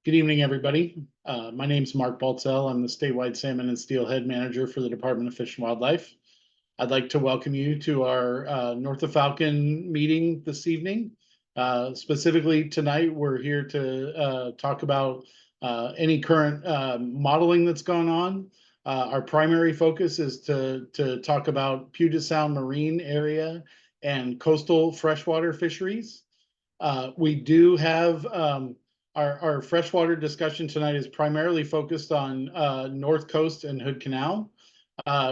Good evening, everybody. My name is Mark Baltzell. I'm the statewide salmon and steelhead manager for the Department of Fish and Wildlife. I'd like to welcome you to our North of Falcon meeting this evening. Specifically tonight, we're here to talk about any current modeling that's going on. Our primary focus is to talk about Puget Sound marine area and coastal freshwater fisheries. We do have our freshwater discussion tonight is primarily focused on North Coast and Hood Canal.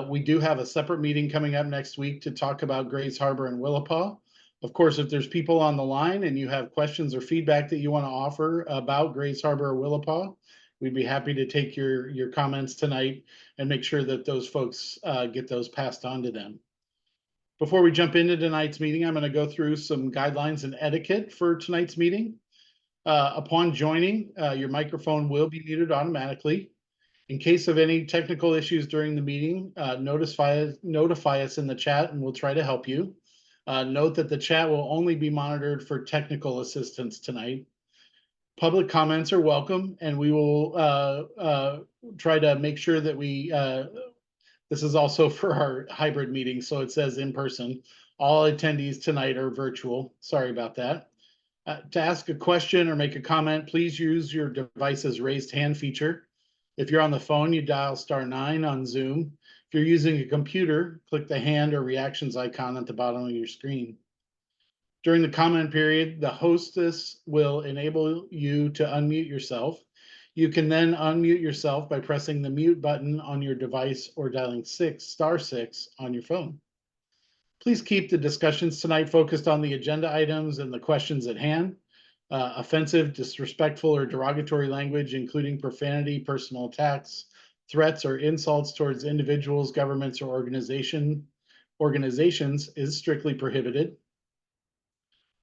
We do have a separate meeting coming up next week to talk about Grays Harbor and Willapa. Of course, if there's people on the line and you have questions or feedback that you want to offer about Grays Harbor or Willapa, we'd be happy to take your comments tonight and make sure that those folks get those passed on to them. Before we jump into tonight's meeting, I'm going to go through some guidelines and etiquette for tonight's meeting. Upon joining, your microphone will be muted automatically. In case of any technical issues during the meeting, notify us in the chat and we'll try to help you. Note that the chat will only be monitored for technical assistance tonight. Public comments are welcome, and we will try to make sure that this is also for our hybrid meeting, so it says in person. All attendees tonight are virtual. Sorry about that. To ask a question or make a comment, please use your device's raised hand feature. If you're on the phone, you dial *9 on Zoom. If you're using a computer, click the hand or reactions icon at the bottom of your screen. During the comment period, the hostess will enable you to unmute yourself. You can then unmute yourself by pressing the mute button on your device or dialing *6 on your phone. Please keep the discussions tonight focused on the agenda items and the questions at hand. Offensive, disrespectful, or derogatory language, including profanity, personal attacks, threats, or insults towards individuals, governments, or organizations, is strictly prohibited.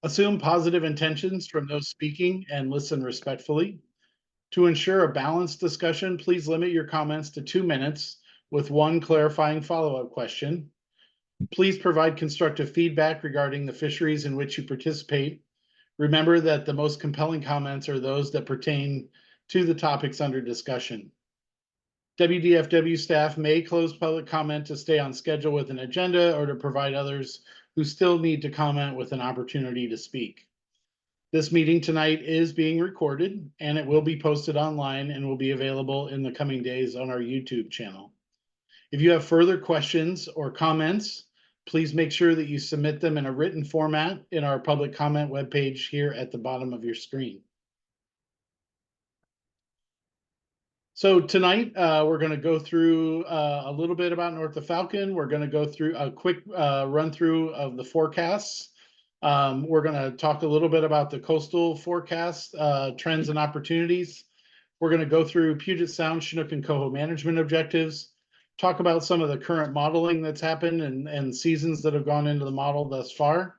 Assume positive intentions from those speaking and listen respectfully. To ensure a balanced discussion, please limit your comments to 2 minutes with one clarifying follow-up question. Please provide constructive feedback regarding the fisheries in which you participate. Remember that the most compelling comments are those that pertain to the topics under discussion. WDFW staff may close public comment to stay on schedule with an agenda or to provide others who still need to comment with an opportunity to speak. This meeting tonight is being recorded and it will be posted online and will be available in the coming days on our YouTube channel. If you have further questions or comments, please make sure that you submit them in a written format in our public comment webpage here at the bottom of your screen. So tonight, we're going to go through a little bit about North of Falcon. We're going to go through a quick run through of the forecasts. We're going to talk a little bit about the coastal forecast, trends and opportunities. We're going to go through Puget Sound, Chinook, and Coho management objectives, talk about some of the current modeling that's happened and seasons that have gone into the model thus far.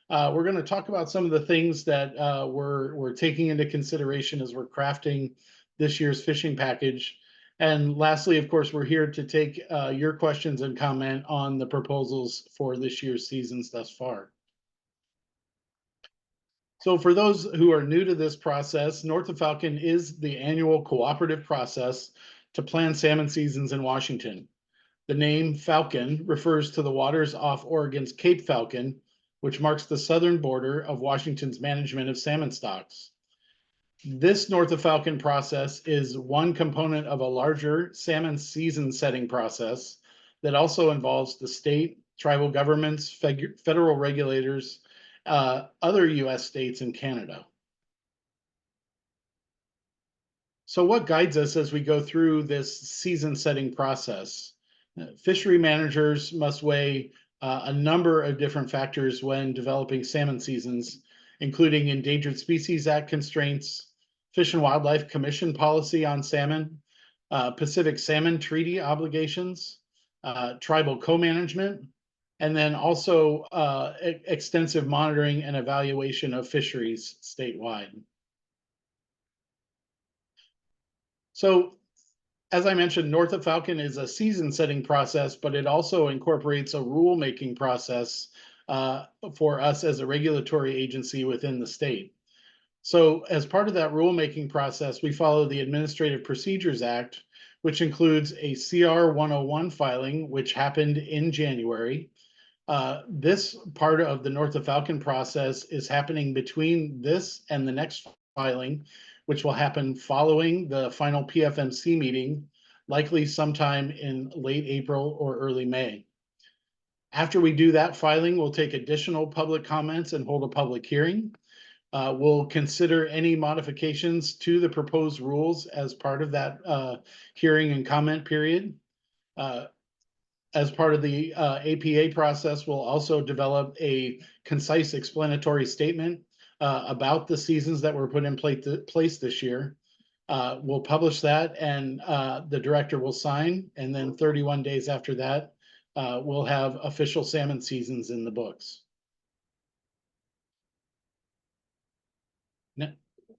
We're going to talk about some of the things that we're taking into consideration as we're crafting this year's fishing package. And lastly, of course, we're here to take your questions and comment on the proposals for this year's seasons thus far. So for those who are new to this process, North of Falcon is the annual cooperative process to plan salmon seasons in Washington. The name Falcon refers to the waters off Oregon's Cape Falcon, which marks the southern border of Washington's management of salmon stocks. This North of Falcon process is one component of a larger salmon season setting process that also involves the state, tribal governments, federal regulators, other U.S. states, and Canada. So what guides us as we go through this season setting process? Fishery managers must weigh a number of different factors when developing salmon seasons, including Endangered Species Act constraints, Fish and Wildlife Commission policy on salmon, Pacific Salmon Treaty obligations, tribal co-management, and then also extensive monitoring and evaluation of fisheries statewide. So, as I mentioned, North of Falcon is a season-setting process, but it also incorporates a rule-making process for us as a regulatory agency within the state. So as part of that rulemaking process, we follow the Administrative Procedures Act, which includes a CR 101 filing, which happened in January. This part of the North of Falcon process is happening between this and the next filing, which will happen following the final PFMC meeting, likely sometime in late April or early May. After we do that filing, we'll take additional public comments and hold a public hearing. We'll consider any modifications to the proposed rules as part of that hearing and comment period. As part of the APA process, we'll also develop a concise explanatory statement about the seasons that were put in place this year. We'll publish that, and the director will sign, and then 31 days after that, we'll have official salmon seasons in the books.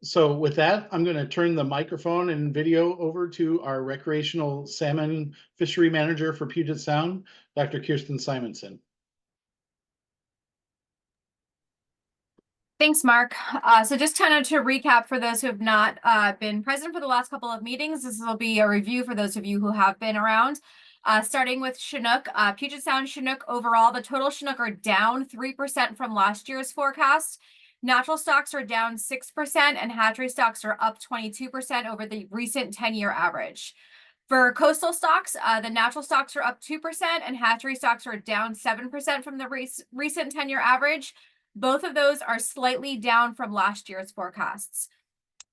So with that, I'm going to turn the microphone and video over to our recreational salmon fishery manager for Puget Sound, Dr. Kirsten Simonson. Thanks, Mark. So just kind of to recap for those who have not been present for the last couple of meetings, this will be a review for those of you who have been around. Starting with Chinook, Puget Sound Chinook overall, the total Chinook are down 3% from last year's forecast. Natural stocks are down 6% and hatchery stocks are up 22% over the recent 10-year average. For coastal stocks, the natural stocks are up 2% and hatchery stocks are down 7% from the recent 10-year average. Both of those are slightly down from last year's forecasts.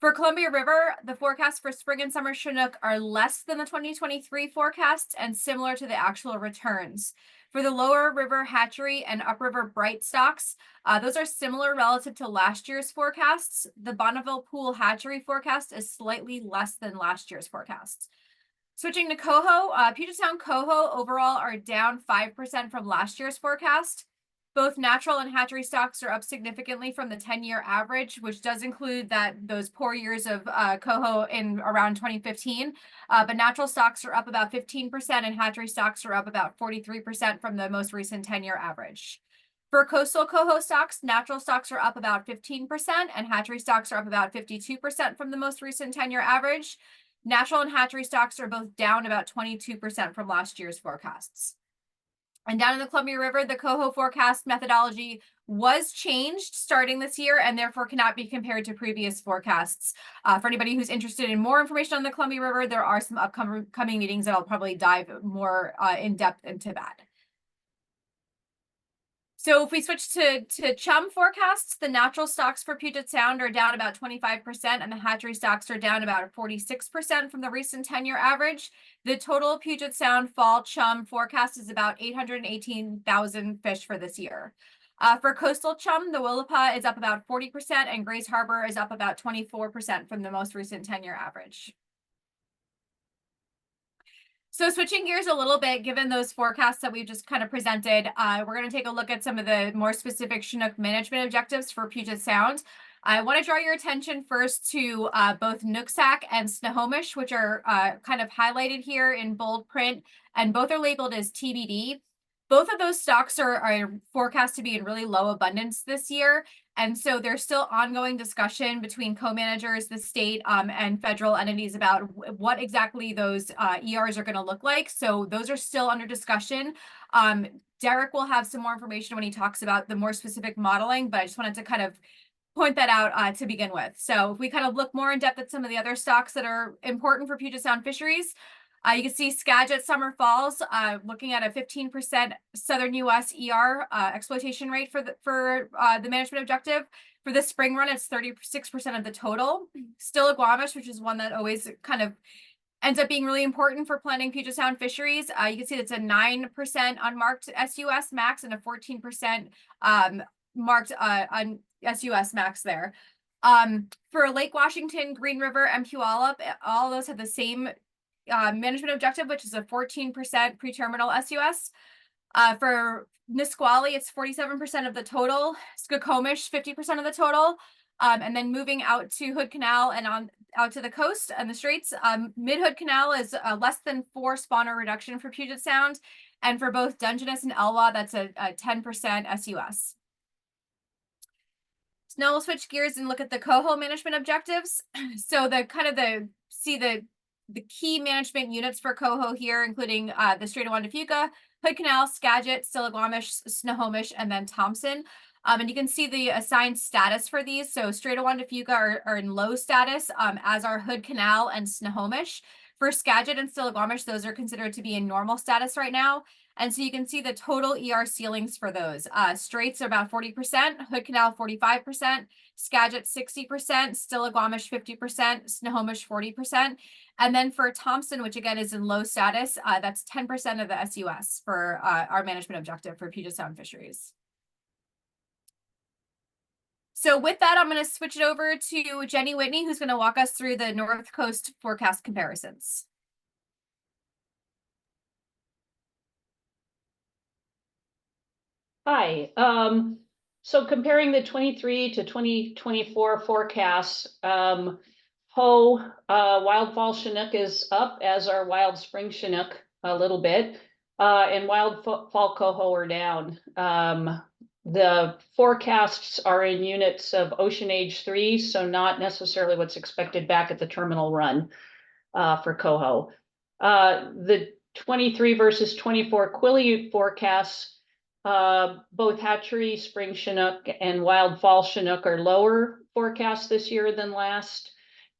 For Columbia River, the forecasts for spring and summer Chinook are less than the 2023 forecasts and similar to the actual returns. For the lower river hatchery and upriver bright stocks, those are similar relative to last year's forecasts. The Bonneville Pool hatchery forecast is slightly less than last year's forecasts. Switching to coho, Puget Sound coho overall are down 5% from last year's forecast. Both natural and hatchery stocks are up significantly from the 10-year average, which does include those poor years of coho in around 2015. But natural stocks are up about 15% and hatchery stocks are up about 43% from the most recent 10-year average. For coastal coho stocks, natural stocks are up about 15% and hatchery stocks are up about 52% from the most recent 10-year average. Natural and hatchery stocks are both down about 22% from last year's forecasts. And down in the Columbia River, the coho forecast methodology was changed starting this year and therefore cannot be compared to previous forecasts. For anybody who's interested in more information on the Columbia River, there are some upcoming meetings that I'll probably dive more in depth into that. So if we switch to chum forecasts, the natural stocks for Puget Sound are down about 25% and the hatchery stocks are down about 46% from the recent 10-year average. The total Puget Sound fall chum forecast is about 818,000 fish for this year. For coastal chum, the Willapa is up about 40% and Grays Harbor is up about 24% from the most recent 10-year average. So switching gears a little bit, given those forecasts that we've just kind of presented, we're going to take a look at some of the more specific Chinook management objectives for Puget Sound. I want to draw your attention first to both Nooksack and Snohomish, which are kind of highlighted here in bold print, and both are labeled as TBD. Both of those stocks are forecast to be in really low abundance this year. And so there's still ongoing discussion between co-managers, the state, and federal entities about what exactly those ERs are going to look like. So those are still under discussion. Derek will have some more information when he talks about the more specific modeling, but I just wanted to kind of point that out to begin with. So if we kind of look more in depth at some of the other stocks that are important for Puget Sound fisheries, you can see Skagit Summer Falls looking at a 15% Southern U.S. ER exploitation rate for the management objective. For the spring run, it's 36% of the total. Still Squamish, which is one that always kind of ends up being really important for planning Puget Sound fisheries. You can see it's a 9% unmarked SUS max and a 14% marked SUS max there. For Lake Washington, Green River, MQ all those have the same management objective, which is a 14% pre-terminal SUS. For Nisqually, it's 47% of the total. Skokomish, 50% of the total. And then moving out to Hood Canal and out to the coast and the straits, Mid-Hood Canal is less than 4 spawner reduction for Puget Sound. And for both Dungeness and Elwha, that's a 10% SUS. Now we'll switch gears and look at the coho management objectives. So the key management units for coho here, including the Strait of Juan de Fuca, Hood Canal, Skagit, Stillaguamish, Snohomish, and then Thompson. And you can see the assigned status for these. So Strait of Juan de Fuca are in low status, as are Hood Canal and Snohomish. For Skagit and Stillaguamish, those are considered to be in normal status right now. And so you can see the total ER ceilings for those. Straits are about 40%, Hood Canal 45%, Skagit 60%, Stillaguamish 50%, Snohomish 40%. And then for Thompson, which again is in low status, that's 10% of the SUS for our management objective for Puget Sound fisheries. So with that, I'm going to switch it over to Jenny Whitney, who's going to walk us through the North Coast forecast comparisons. Hi. So comparing the 23 to 2024 forecasts, wild fall Chinook is up, as our wild spring Chinook a little bit, and wild fall coho are down. The forecasts are in units of ocean age 3, so not necessarily what's expected back at the terminal run for coho. The 23 versus 24 Quileute forecasts, both hatchery spring Chinook and wild fall Chinook are lower forecast this year than last,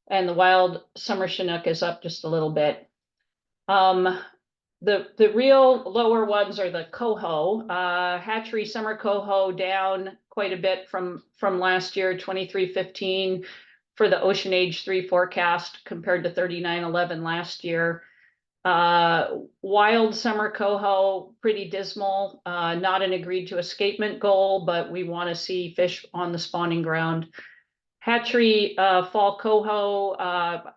and the wild summer Chinook is up just a little bit. The real lower ones are the coho. Hatchery summer coho down quite a bit from last year, 23.15 for the ocean age 3 forecast compared to 39.11 last year. Wild summer coho, pretty dismal, not an agreed to escapement goal, but we want to see fish on the spawning ground. Hatchery fall coho, a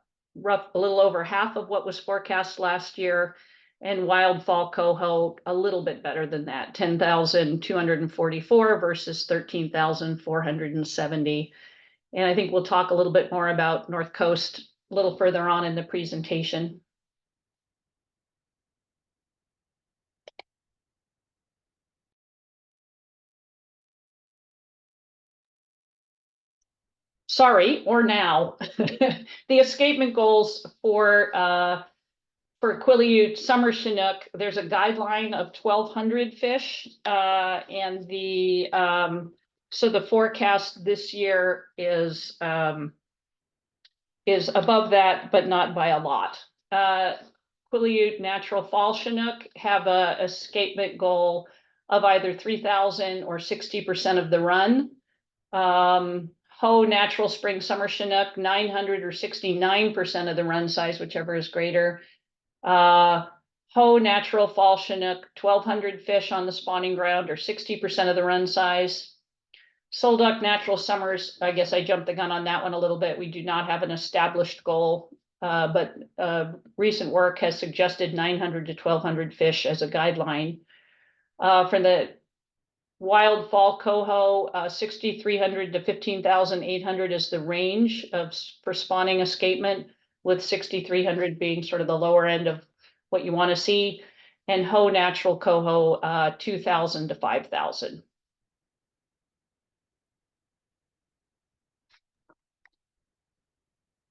little over half of what was forecast last year, and wild fall coho a little bit better than that, 10,244 versus 13,470. And I think we'll talk a little bit more about North Coast a little further on in the presentation. Sorry, or now. The escapement goals for Quileute summer Chinook, there's a guideline of 1,200 fish, and so the forecast this year is above that, but not by a lot. Quileute natural fall Chinook have a escapement goal of either 3,000 or 60% of the run. Ho natural spring summer Chinook, 900 or 69% of the run size, whichever is greater. Ho natural fall Chinook, 1,200 fish on the spawning ground or 60% of the run size. Solduck natural summers, I guess I jumped the gun on that one a little bit. We do not have an established goal, but recent work has suggested 900 to 1,200 fish as a guideline. For the wild fall coho, 6,300 to 15,800 is the range for spawning escapement, with 6,300 being sort of the lower end of what you want to see. And ho natural coho, 2,000 to 5,000.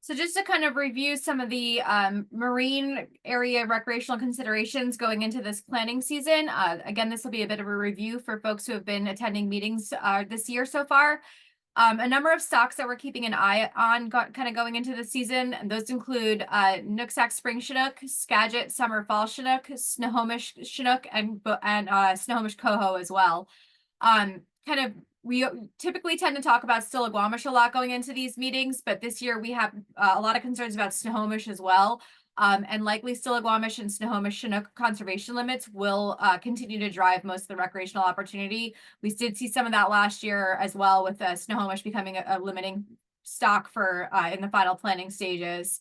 So just to kind of review some of the marine area recreational considerations going into this planning season. Again, this will be a bit of a review for folks who have been attending meetings this year so far. A number of stocks that we're keeping an eye on kind of going into the season, and those include Nooksack spring Chinook, Skagit summer fall Chinook, Snohomish Chinook, and Snohomish coho as well. We typically tend to talk about Stillaguamish a lot going into these meetings, but this year we have a lot of concerns about Snohomish as well. And likely Stillaguamish and Snohomish Chinook conservation limits will continue to drive most of the recreational opportunity. We did see some of that last year as well, with Snohomish becoming a limiting stock for in the final planning stages.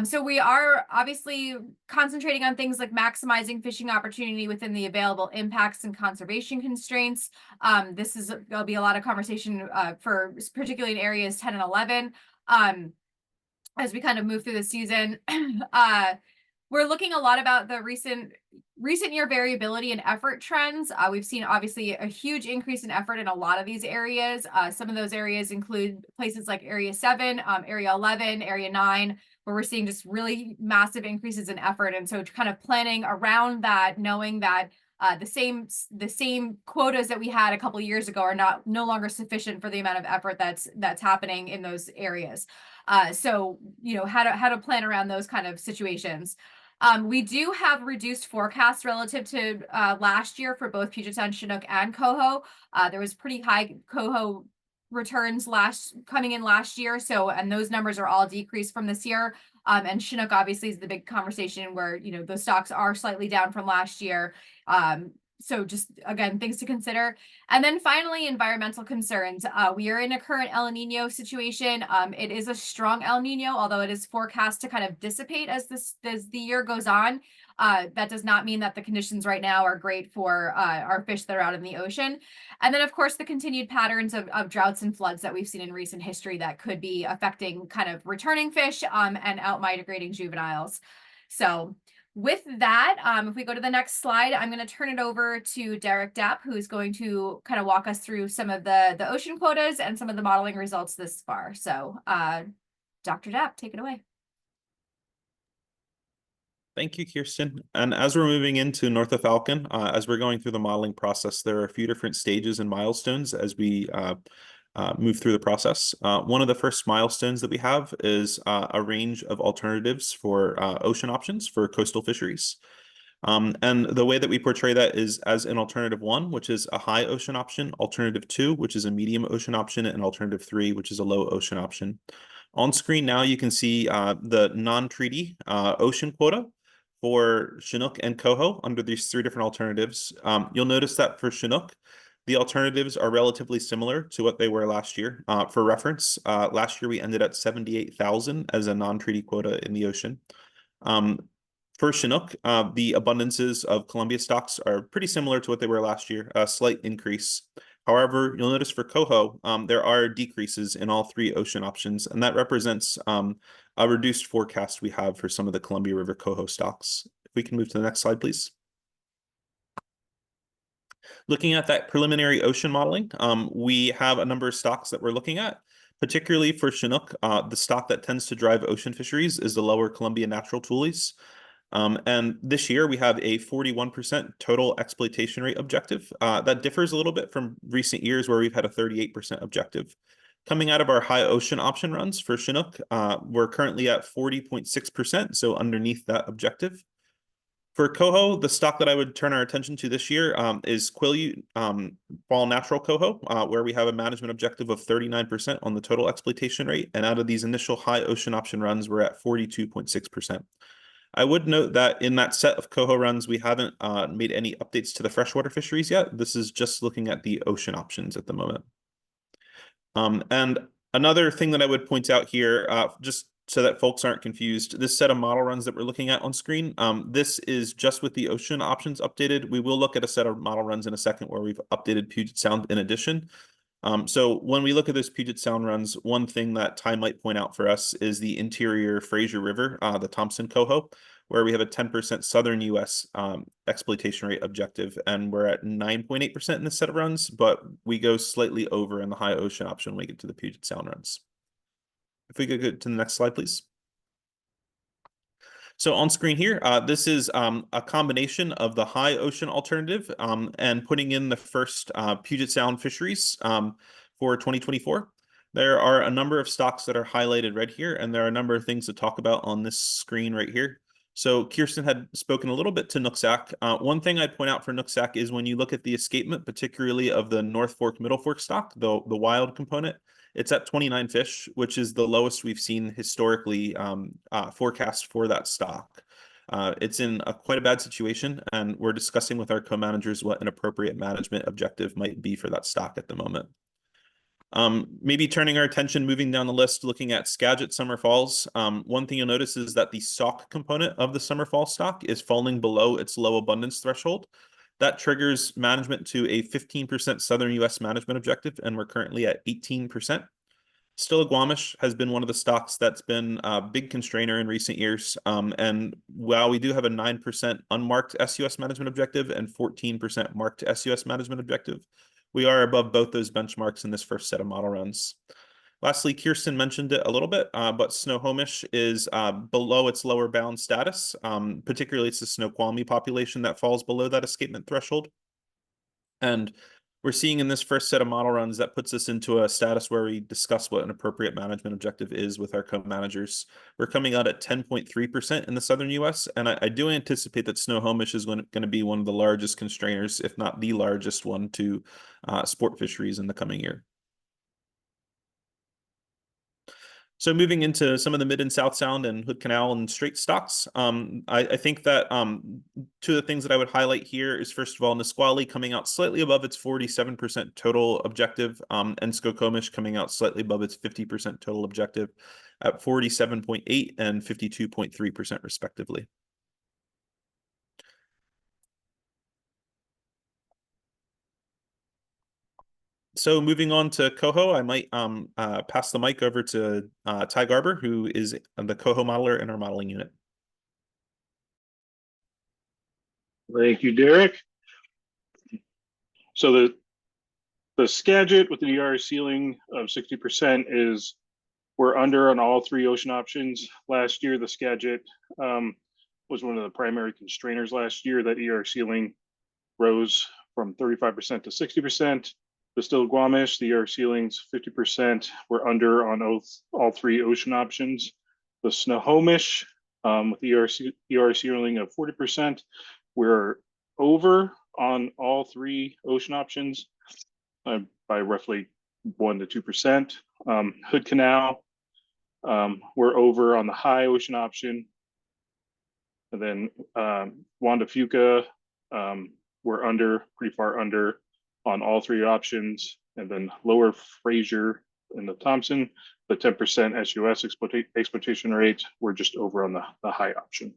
So we are obviously concentrating on things like maximizing fishing opportunity within the available impacts and conservation constraints. There'll be a lot of conversation for particularly in areas 10 and 11 as we kind of move through the season. We're looking a lot about the recent recent year variability and effort trends. We've seen obviously a huge increase in effort in a lot of these areas. Some of those areas include places like Area 7, Area 11, Area 9, where we're seeing just really massive increases in effort. And so kind of planning around that, knowing that the same quotas that we had a couple of years ago are no longer sufficient for the amount of effort that's happening in those areas. So how to plan around those kind of situations. We do have reduced forecasts relative to last year for both Puget Sound, Chinook, and Coho. There was pretty high Coho returns coming in last year, and those numbers are all decreased from this year. And Chinook obviously is the big conversation where those stocks are slightly down from last year. So just again, things to consider. And then finally, environmental concerns. We are in a current El Nino situation. It is a strong El Nino, although it is forecast to kind of dissipate as the year goes on. That does not mean that the conditions right now are great for our fish that are out in the ocean. And then, of course, the continued patterns of droughts and floods that we've seen in recent history that could be affecting kind of returning fish and out migrating juveniles. So with that, if we go to the next slide, I'm going to turn it over to Derek Dapp, who's going to kind of walk us through some of the ocean quotas and some of the modeling results this far. So Dr. Dapp, take it away. Thank you, Kirsten. And as we're moving into North of Falcon, as we're going through the modeling process, there are a few different stages and milestones as we move through the process. One of the first milestones that we have is a range of alternatives for ocean options for coastal fisheries. And the way that we portray that is as an alternative 1, which is a high ocean option, alternative 2, which is a medium ocean option, and alternative 3, which is a low ocean option. On screen now, you can see the non-treaty ocean quota for Chinook and Coho under these 3 different alternatives. You'll notice that for Chinook, the alternatives are relatively similar to what they were last year. For reference, last year we ended at 78,000 as a non-treaty quota in the ocean. For Chinook, the abundances of Columbia stocks are pretty similar to what they were last year, a slight increase. However, you'll notice for Coho, there are decreases in all 3 ocean options, and that represents a reduced forecast we have for some of the Columbia River Coho stocks. If we can move to the next slide, please. Looking at that preliminary ocean modeling, we have a number of stocks that we're looking at. Particularly for Chinook, the stock that tends to drive ocean fisheries is the lower Columbia natural tules. And this year we have a 41% total exploitation rate objective. That differs a little bit from recent years where we've had a 38% objective. Coming out of our high ocean option runs for Chinook, we're currently at 40.6%, so underneath that objective. For Coho, the stock that I would turn our attention to this year is Quileute fall natural Coho, where we have a management objective of 39% on the total exploitation rate. And out of these initial high ocean option runs, we're at 42.6%. I would note that in that set of Coho runs, we haven't made any updates to the freshwater fisheries yet. This is just looking at the ocean options at the moment. And another thing that I would point out here, just so that folks aren't confused, this set of model runs that we're looking at on screen, this is just with the ocean options updated. We will look at a set of model runs in a second where we've updated Puget Sound in addition. So when we look at those Puget Sound runs, one thing that Ty might point out for us is the interior Fraser River, the Thompson Coho, where we have a 10% southern U.S. Exploitation rate objective, and we're at 9.8% in this set of runs, but we go slightly over in the high ocean option when we get to the Puget Sound runs. If we could go to the next slide, please. So on screen here, this is a combination of the high ocean alternative and putting in the first Puget Sound fisheries for 2024. There are a number of stocks that are highlighted red here, and there are a number of things to talk about on this screen right here. So Kirsten had spoken a little bit to Nooksack. One thing I'd point out for Nooksack is when you look at the escapement, particularly of the North Fork, Middle Fork stock, the wild component, it's at 29 fish, which is the lowest we've seen historically forecast for that stock. It's in quite a bad situation, and we're discussing with our co-managers what an appropriate management objective might be for that stock at the moment. Maybe turning our attention, moving down the list, looking at Skagit Summer Falls. One thing you'll notice is that the sock component of the Summer Fall stock is falling below its low abundance threshold. That triggers management to a 15% southern U.S. management objective, and we're currently at 18%. Still-Squamish has been one of the stocks that's been a big constrainer in recent years. And while we do have a 9% unmarked SUS management objective and 14% marked SUS management objective, we are above both those benchmarks in this first set of model runs. Lastly, Kirsten mentioned it a little bit, but Snohomish is below its lower bound status. Particularly, it's the Snoqualmie population that falls below that escapement threshold. And we're seeing in this first set of model runs that puts us into a status where we discuss what an appropriate management objective is with our co-managers. We're coming out at 10.3% in the southern US, and I do anticipate that Snohomish is going to be one of the largest constrainers, if not the largest one, to sport fisheries in the coming year. So moving into some of the Mid and South Sound and Hood Canal and Strait stocks, I think that two of the things that I would highlight here is, first of all, Nisqually coming out slightly above its 47% total objective, and Skokomish coming out slightly above its 50% total objective at 47.8 and 52.3% respectively. So moving on to coho, I might pass the mic over to Ty Garber, who is the coho modeler in our modeling unit. Thank you, Derek. So the Skagit with the ER ceiling of 60% is we're under on all three ocean options. Last year, the Skagit was one of the primary constrainers last year. That ER ceiling rose from 35% to 60%. The Still-Squamish, the ER ceilings 50%. We're under on all three ocean options. The Snohomish with the ER ceiling of 40%. We're over on all three ocean options by roughly 1 to 2%. Hood Canal, we're over on the high ocean option. And then Juan de Fuca, we're pretty far under on all three options. And then Lower Fraser in the Thompson, the 10% SUS exploitation rate, we're just over on the high option.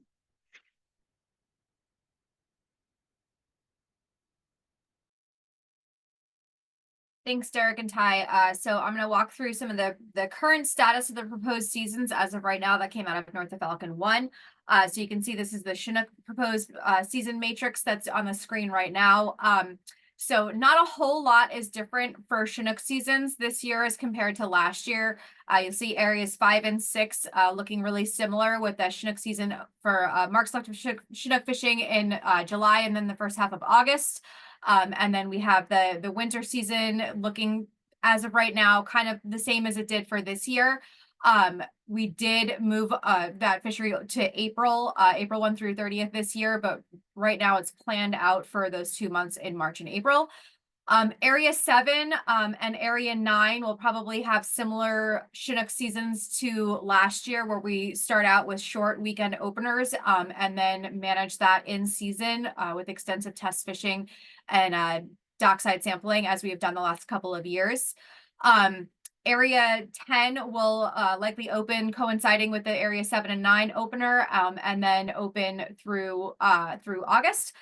Thanks, Derek and Ty. So I'm going to walk through some of the current status of the proposed seasons as of right now that came out of North of Falcon 1. So you can see this is the Chinook proposed season matrix that's on the screen right now. So not a whole lot is different for Chinook seasons this year as compared to last year. You'll see areas 5 and 6 looking really similar, with the Chinook season for mark selective Chinook fishing in July and then the first half of August. And then we have the winter season looking, as of right now, kind of the same as it did for this year. We did move that fishery to April 1 through 30th this year, but right now it's planned out for those 2 months in March and April. Area 7 and Area 9 will probably have similar Chinook seasons to last year, where we start out with short weekend openers and then manage that in season with extensive test fishing and dockside sampling, as we have done the last couple of years. Area 10 will likely open coinciding with the Area 7 and 9 opener, and then open through August.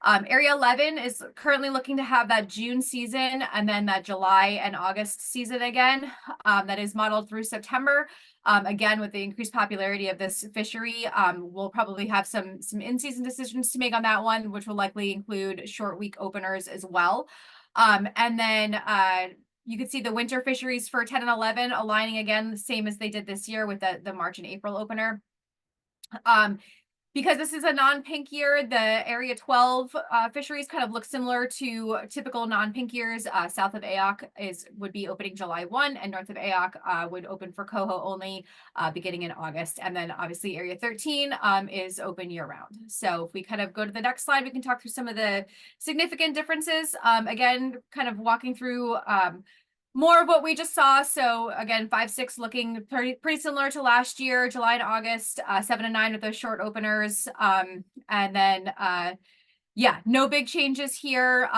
Area 11 is currently looking to have that June season and then that July and August season again. That is modeled through September. Again, with the increased popularity of this fishery, we'll probably have some in-season decisions to make on that one, which will likely include short week openers as well. And then you can see the winter fisheries for 10 and 11 aligning again, the same as they did this year with the March and April opener. Because this is a non-pink year, the Area 12 fisheries kind of look similar to typical non-pink years. South of AOC would be opening July 1, and north of AOC would open for coho only beginning in August. And then obviously Area 13 is open year-round. So if we kind of go to the next slide, we can talk through some of the significant differences. Again, kind of walking through more of what we just saw. So again, 5, 6 looking pretty similar to last year, July and August, 7 and 9 with those short openers. And then, yeah, no big changes here.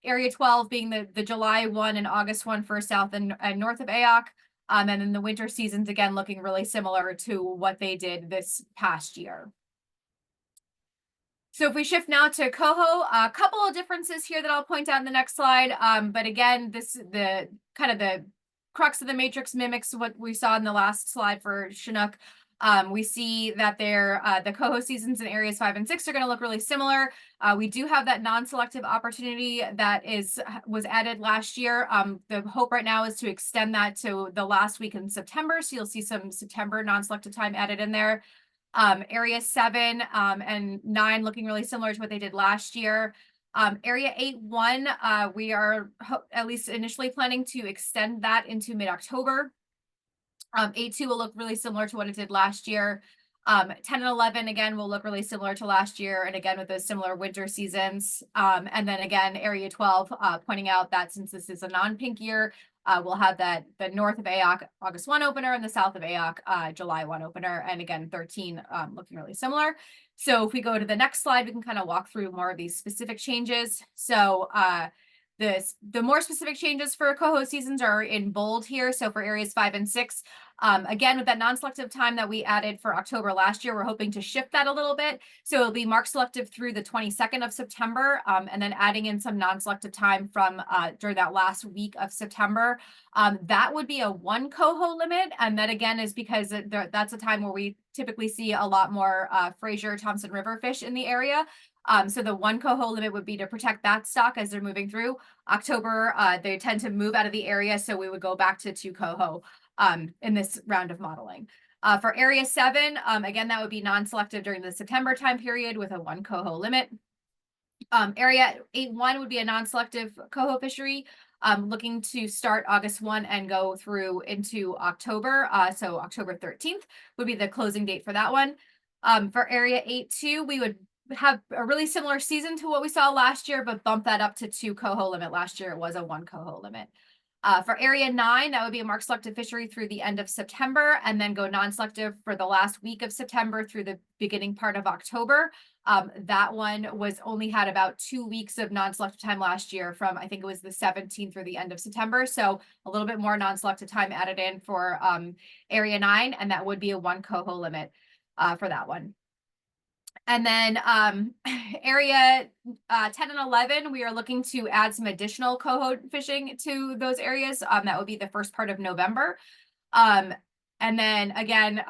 Area 12 being the July 1 and August 1 for south and north of AOC. And then the winter seasons, again, looking really similar to what they did this past year. So if we shift now to coho, a couple of differences here that I'll point out in the next slide. But again, the crux of the matrix mimics what we saw in the last slide for Chinook. We see that the coho seasons in areas 5 and 6 are going to look really similar. We do have that non-selective opportunity that was added last year. The hope right now is to extend that to the last week in September. So you'll see some September non-selective time added in there. Area 7 and 9 looking really similar to what they did last year. Area 8-1, we are at least initially planning to extend that into mid-October. 8-2 will look really similar to what it did last year. 10 and 11, again, will look really similar to last year. And again, with those similar winter seasons. And then again, Area 12, pointing out that since this is a non-pink year, we'll have the north of AOC August 1 opener and the south of AOC July 1 opener. And again, 13 looking really similar. So if we go to the next slide, we can kind of walk through more of these specific changes. So the more specific changes for coho seasons are in bold here. So for areas 5 and 6, again, with that non-selective time that we added for October last year, we're hoping to shift that a little bit. So it'll be mark selective through the 22nd of September, and then adding in some non-selective time from during that last week of September. That would be a 1 coho limit. And that again is because that's a time where we typically see a lot more Fraser Thompson River fish in the area. So the 1 coho limit would be to protect that stock as they're moving through. October, they tend to move out of the area, so we would go back to 2 coho in this round of modeling. For area 7, again, that would be non-selective during the September time period with a 1 coho limit. Area 8-1 would be a non-selective coho fishery, looking to start August 1 and go through into October. So October 13th would be the closing date for that one. For area 8-2, we would have a really similar season to what we saw last year, but bump that up to 2 coho limit. Last year, it was a 1 coho limit. For area 9, that would be a mark selective fishery through the end of September, and then go non-selective for the last week of September through the beginning part of October. That one only had about 2 weeks of non-selective time last year, from I think it was the 17th through the end of September. So a little bit more non-selective time added in for area 9, and that would be a 1 coho limit for that one. And then area 10 and 11, we are looking to add some additional coho fishing to those areas. That would be the first part of November. And then again,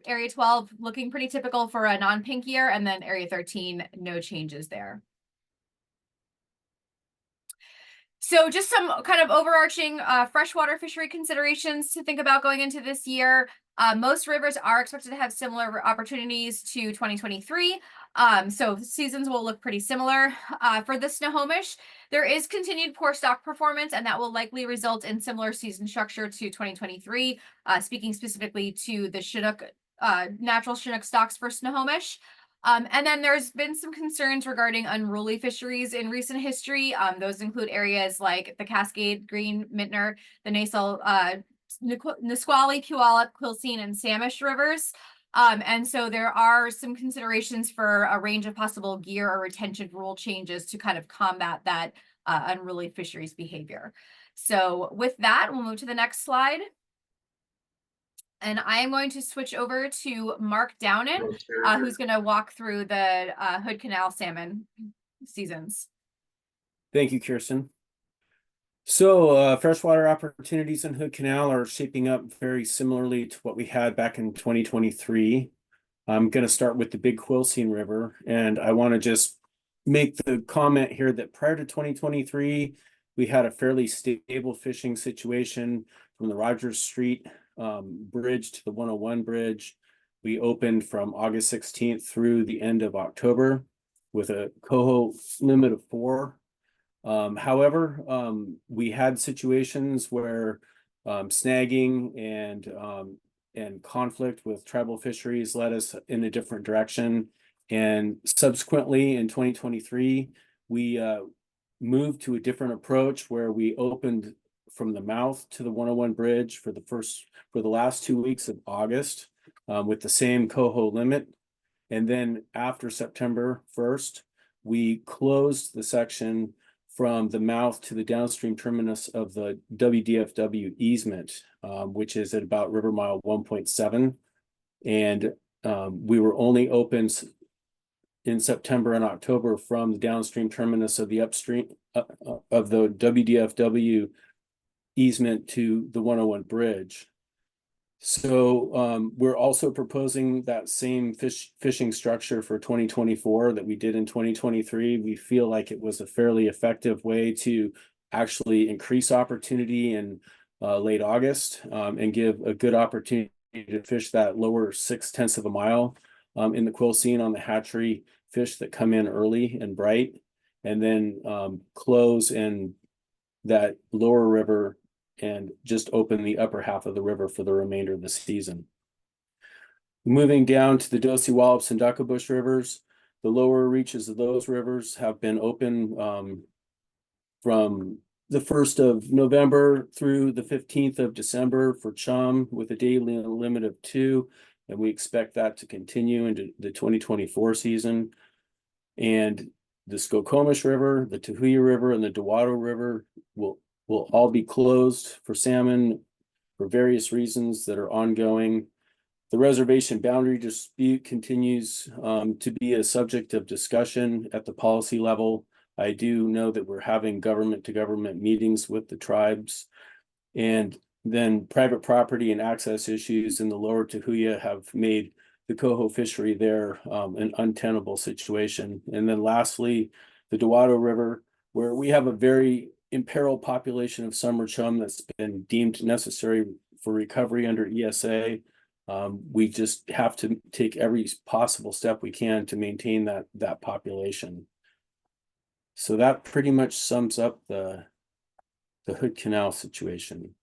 area 12 looking pretty typical for a non-pink year, and then area 13, no changes there. So just some kind of overarching freshwater fishery considerations to think about going into this year. Most rivers are expected to have similar opportunities to 2023. So seasons will look pretty similar. For the Snohomish, there is continued poor stock performance, and that will likely result in similar season structure to 2023, speaking specifically to the Chinook, natural Chinook stocks for Snohomish. And then there's been some concerns regarding unruly fisheries in recent history. Those include areas like the Cascade, Green, Mintner, the Nasal, Nisqually, Puyallup, Quilcene, and Samish rivers. And so there are some considerations for a range of possible gear or retention rule changes to kind of combat that unruly fisheries behavior. So with that, we'll move to the next slide. And I am going to switch over to Mark Downen, who's going to walk through the Hood Canal salmon seasons. Thank you, Kirsten. So freshwater opportunities in Hood Canal are shaping up very similarly to what we had back in 2023. I'm going to start with the Big Quilcene River, and I want to just make the comment here that prior to 2023, we had a fairly stable fishing situation from the Rogers Street bridge to the 101 bridge. We opened from August 16th through the end of October with a coho limit of 4. However, we had situations where snagging and conflict with tribal fisheries led us in a different direction. And subsequently in 2023, we moved to a different approach where we opened from the mouth to the 101 bridge for the last 2 weeks of August with the same coho limit. And then after September 1st, we closed the section from the mouth to the downstream terminus of the WDFW easement, which is at about river mile 1.7. And we were only open in September and October from the downstream terminus of the upstream of the WDFW easement to the 101 bridge. So we're also proposing that same fishing structure for 2024 that we did in 2023. We feel like it was a fairly effective way to actually increase opportunity in late August and give a good opportunity to fish that lower 6/10 of a mile in the quill scene on the hatchery fish that come in early and bright, and then close in that lower river and just open the upper half of the river for the remainder of the season. Moving down to the Dosey Wallops and Duckabush rivers, the lower reaches of those rivers have been open from the 1st of November through the 15th of December for chum with a daily limit of 2, and we expect that to continue into the 2024 season. And the Skokomish River, the Tahuya River, and the Dawato River will all be closed for salmon for various reasons that are ongoing. The reservation boundary dispute continues to be a subject of discussion at the policy level. I do know that we're having government-to-government meetings with the tribes, and then private property and access issues in the lower Tahuya have made the coho fishery there an untenable situation. And then lastly, the Dawato River, where we have a very imperiled population of summer chum that's been deemed necessary for recovery under ESA. We just have to take every possible step we can to maintain that population. So that pretty much sums up the Hood Canal situation.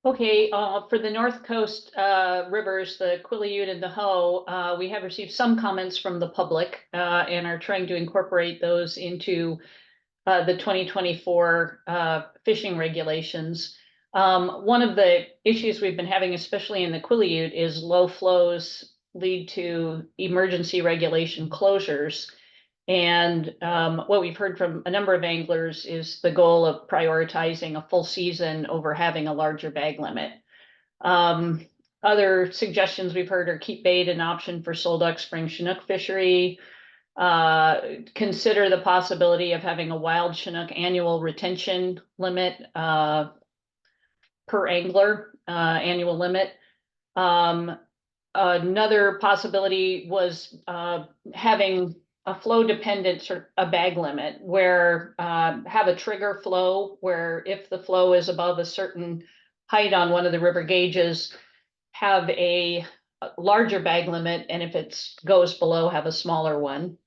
Okay, for the North Coast rivers, the Quileute and the Hoh, we have received some comments from the public and are trying to incorporate those into the 2024 fishing regulations. One of the issues we've been having, especially in the Quileute, is low flows lead to emergency regulation closures. And what we've heard from a number of anglers is the goal of prioritizing a full season over having a larger bag limit. Other suggestions we've heard are keep bait an option for sole duck spring Chinook fishery. Consider the possibility of having a wild Chinook annual retention limit per angler, annual limit. Another possibility was having a flow dependent sort of a bag limit where have a trigger flow where if the flow is above a certain height on one of the river gauges, have a larger bag limit, and if it goes below, have a smaller one.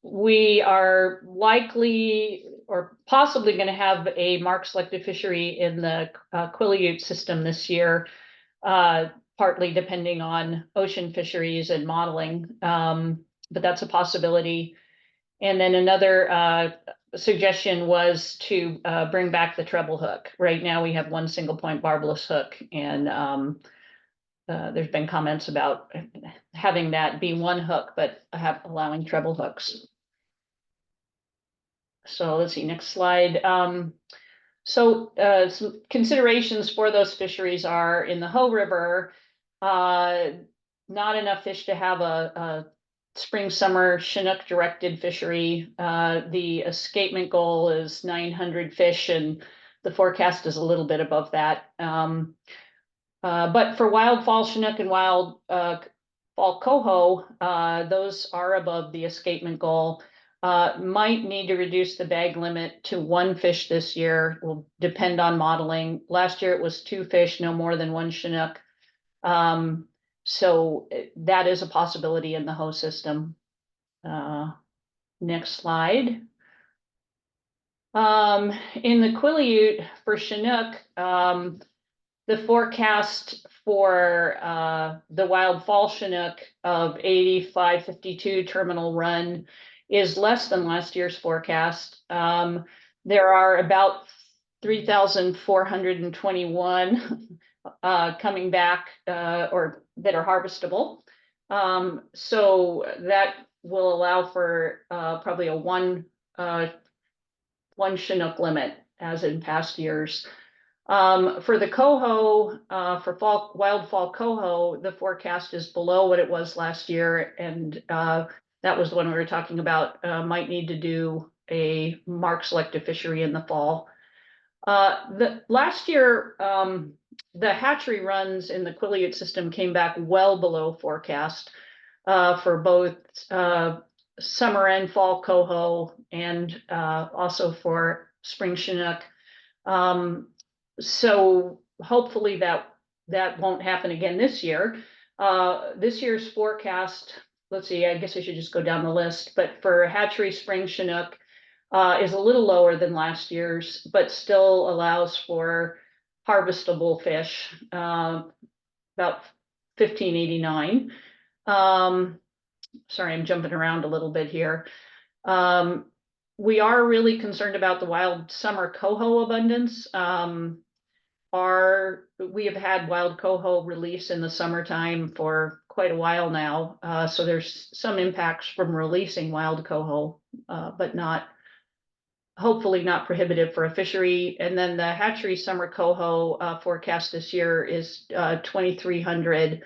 We are likely or possibly going to have a mark selective fishery in the Quileute system this year, partly depending on ocean fisheries and modeling, but that's a possibility. And then another suggestion was to bring back the treble hook. Right now we have one single point barbless hook, and there's been comments about having that be one hook, but allowing treble hooks. So let's see, next slide. Some considerations for those fisheries are in the Hoh River, not enough fish to have a spring summer Chinook directed fishery. The escapement goal is 900 fish, and the forecast is a little bit above that. But for wild fall Chinook and wild fall coho, those are above the escapement goal. Might need to reduce the bag limit to 1 fish this year. Will depend on modeling. Last year it was 2 fish, no more than 1 Chinook. So that is a possibility in the Hoh system. Next slide. In the Quileute for Chinook, the forecast for the wild fall Chinook of 85.52 terminal run is less than last year's forecast. There are about 3,421 coming back or that are harvestable. So that will allow for probably a one Chinook limit as in past years. For the coho, for wild fall coho, the forecast is below what it was last year, and that was the one we were talking about. Might need to do a mark selective fishery in the fall. The last year, the hatchery runs in the Quileute system came back well below forecast for both summer and fall coho, and also for spring Chinook. So hopefully that won't happen again this year. This year's forecast, let's see, I guess I should just go down the list, but for hatchery spring Chinook is a little lower than last year's, but still allows for harvestable fish, about 1589. Sorry, I'm jumping around a little bit here. We are really concerned about the wild summer coho abundance. We have had wild coho release in the summertime for quite a while now. So there's some impacts from releasing wild coho, but hopefully not prohibitive for a fishery. And then the hatchery summer coho forecast this year is 2,300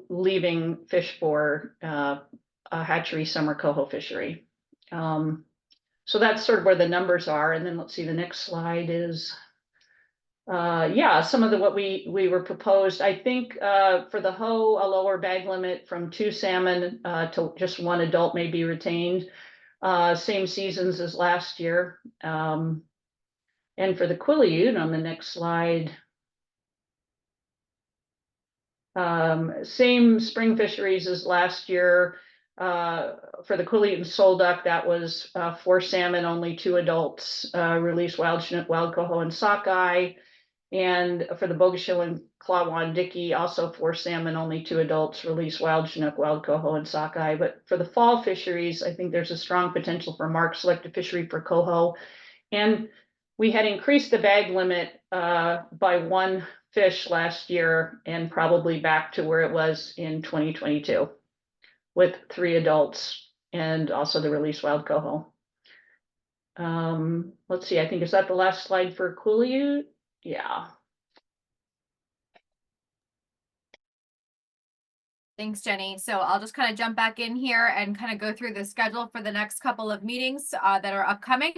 leaving fish for a hatchery summer coho fishery. So that's sort of where the numbers are. And then let's see, the next slide is, some of what we were proposed. I think for the hoe, a lower bag limit from 2 salmon to just 1 adult may be retained. Same seasons as last year. And for the Quileute on the next slide, same spring fisheries as last year. For the Quileute and sole duck, that was 4 salmon, only 2 adults, release wild Chinook, wild coho, and sockeye. And for the Bogachill and clawwad dickey, also 4 salmon, only 2 adults, release wild Chinook, wild coho, and sockeye. But for the fall fisheries, I think there's a strong potential for mark selective fishery for coho. And we had increased the bag limit by 1 fish last year, and probably back to where it was in 2022 with 3 adults and also the release wild coho. Let's see, I think, is that the last slide for Quileute? Yeah. Thanks, Jenny. So I'll just kind of jump back in here and kind of go through the schedule for the next couple of meetings that are upcoming.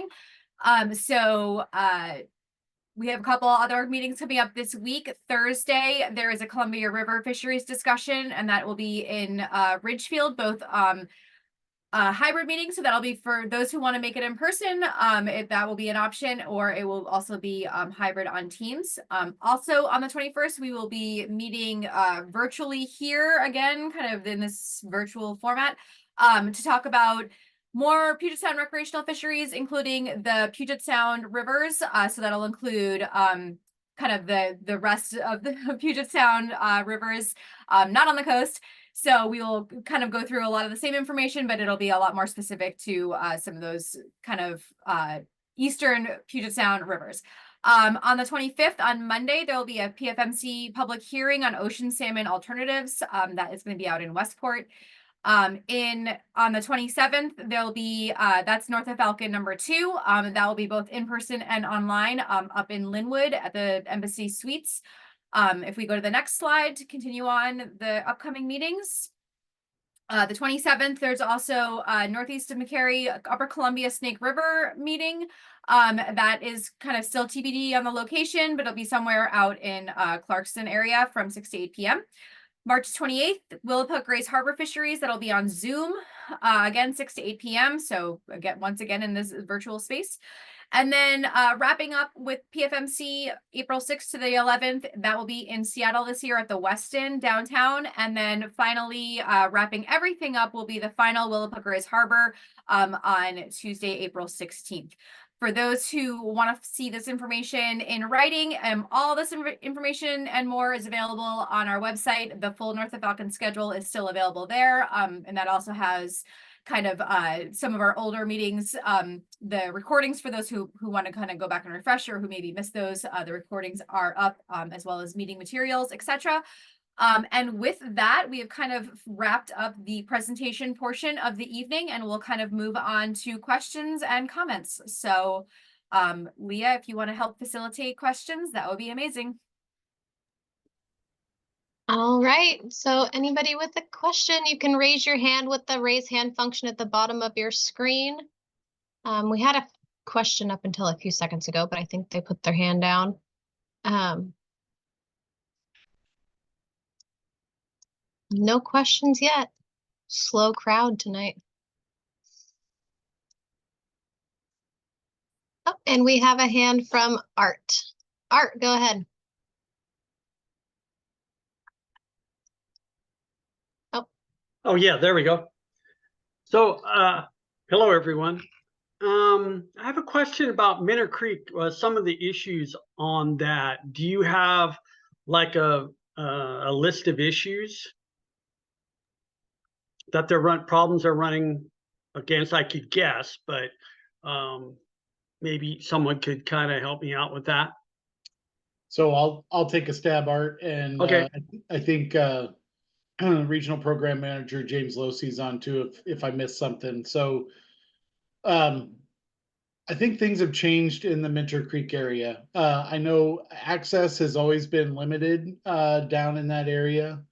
We have a couple other meetings coming up this week. Thursday, there is a Columbia River fisheries discussion, and that will be in Ridgefield, both hybrid meetings. So that'll be for those who want to make it in person. That will be an option, or it will also be hybrid on Teams. Also on the 21st, we will be meeting virtually here again, kind of in this virtual format, to talk about more Puget Sound recreational fisheries, including the Puget Sound rivers. So that'll include kind of the rest of the Puget Sound rivers, not on the coast. So we will kind of go through a lot of the same information, but it'll be a lot more specific to some of those kind of eastern Puget Sound rivers. On the 25th, on Monday, there will be a PFMC public hearing on ocean salmon alternatives. That is going to be out in Westport. On the 27th, there'll be that's North of Falcon number 2. That will be both in person and online up in Linwood at the Embassy Suites. If we go to the next slide to continue on the upcoming meetings. The 27th, there's also northeast of McCary, Upper Columbia Snake River meeting. That is kind of still TBD on the location, but it'll be somewhere out in Clarkston area from 6 to 8 p.m. March 28th, Willapa Grace Harbor Fisheries. That'll be on Zoom, again, 6 to 8 p.m. So once again in this virtual space. And then wrapping up with PFMC April 6th to the 11th, that will be in Seattle this year at the Westin downtown. And then finally wrapping everything up will be the final Willapa Grace Harbor on Tuesday, April 16th. For those who want to see this information in writing, all this information and more is available on our website. The full North of Falcon schedule is still available there. And that also has kind of some of our older meetings, the recordings for those who want to kind of go back and refresh or who maybe missed those. The recordings are up, as well as meeting materials, etc. And with that, we have kind of wrapped up the presentation portion of the evening, and we'll kind of move on to questions and comments. So Leah, if you want to help facilitate questions, that would be amazing. All right, so anybody with a question, you can raise your hand with the raise hand function at the bottom of your screen. We had a question up until a few seconds ago, but I think they put their hand down. No questions yet. Slow crowd tonight. Oh, and we have a hand from Art. Art, go ahead. Oh, yeah, there we go. So, hello, everyone. I have a question about Minter Creek, some of the issues on that. Do you have like a list of issues that problems are running against? I could guess, but maybe someone could kind of help me out with that. So I'll take a stab, Art, and Okay. I think regional program manager James Losey's on too if I missed something. So I think things have changed in the Minter Creek area. I know access has always been limited down in that area.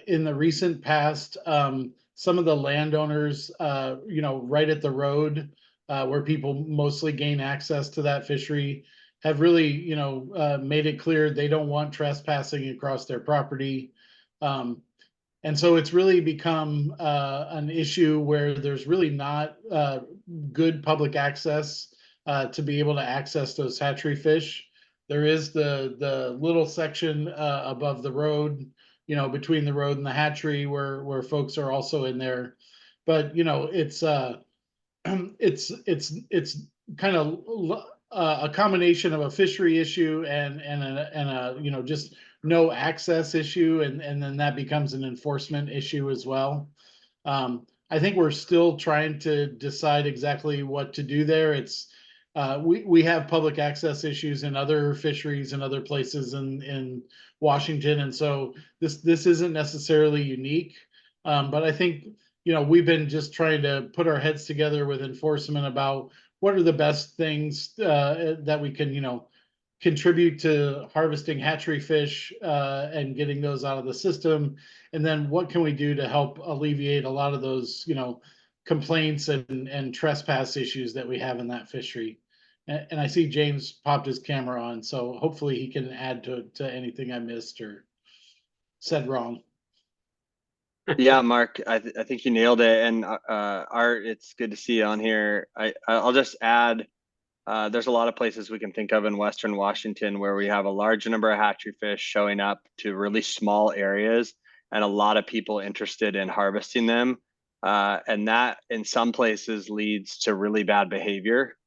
In the recent past, some of the landowners, right at the road where people mostly gain access to that fishery have really, made it clear they don't want trespassing across their property. And so it's really become an issue where there's really not good public access to be able to access those hatchery fish. There is the little section above the road, between the road and the hatchery where folks are also in there. But it's it's kind of a combination of a fishery issue and a just no access issue, and then that becomes an enforcement issue as well. I think we're still trying to decide exactly what to do there. It's we have public access issues in other fisheries and other places in Washington, and so this isn't necessarily unique. But I think we've been just trying to put our heads together with enforcement about what are the best things that we can contribute to harvesting hatchery fish and getting those out of the system, and then what can we do to help alleviate a lot of those complaints and trespass issues that we have in that fishery. And I see James popped his camera on, so hopefully he can add to anything I missed or said wrong. Yeah, Mark, I think you nailed it. And Art, it's good to see you on here. I'll just add, there's a lot of places we can think of in Western Washington where we have a large number of hatchery fish showing up to really small areas and a lot of people interested in harvesting them. And that in some places leads to really bad behavior.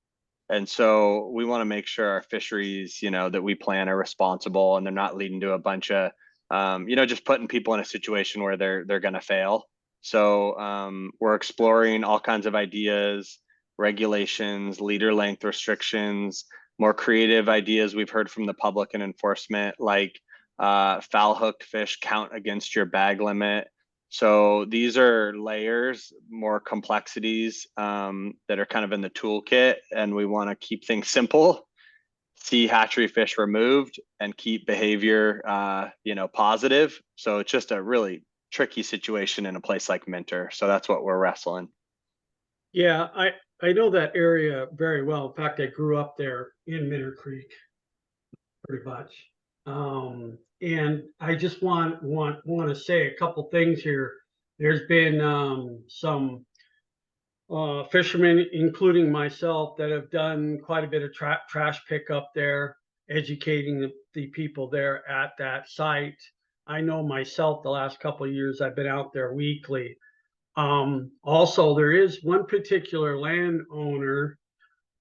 And so we want to make sure our fisheries, that we plan are responsible and they're not leading to a bunch of, just putting people in a situation where they're going to fail. So we're exploring all kinds of ideas, regulations, leader length restrictions, more creative ideas we've heard from the public and enforcement, like foul hooked fish count against your bag limit. So these are layers, more complexities that are kind of in the toolkit, and we want to keep things simple, see hatchery fish removed, and keep behavior, positive. So it's just a really tricky situation in a place like Minter. So that's what we're wrestling. Yeah, I know that area very well. In fact, I grew up there in Minter Creek, pretty much. And I just want to say a couple things here. There's been some fishermen, including myself, that have done quite a bit of trash pickup there, educating the people there at that site. I know myself, the last couple of years I've been out there weekly. Also, there is one particular landowner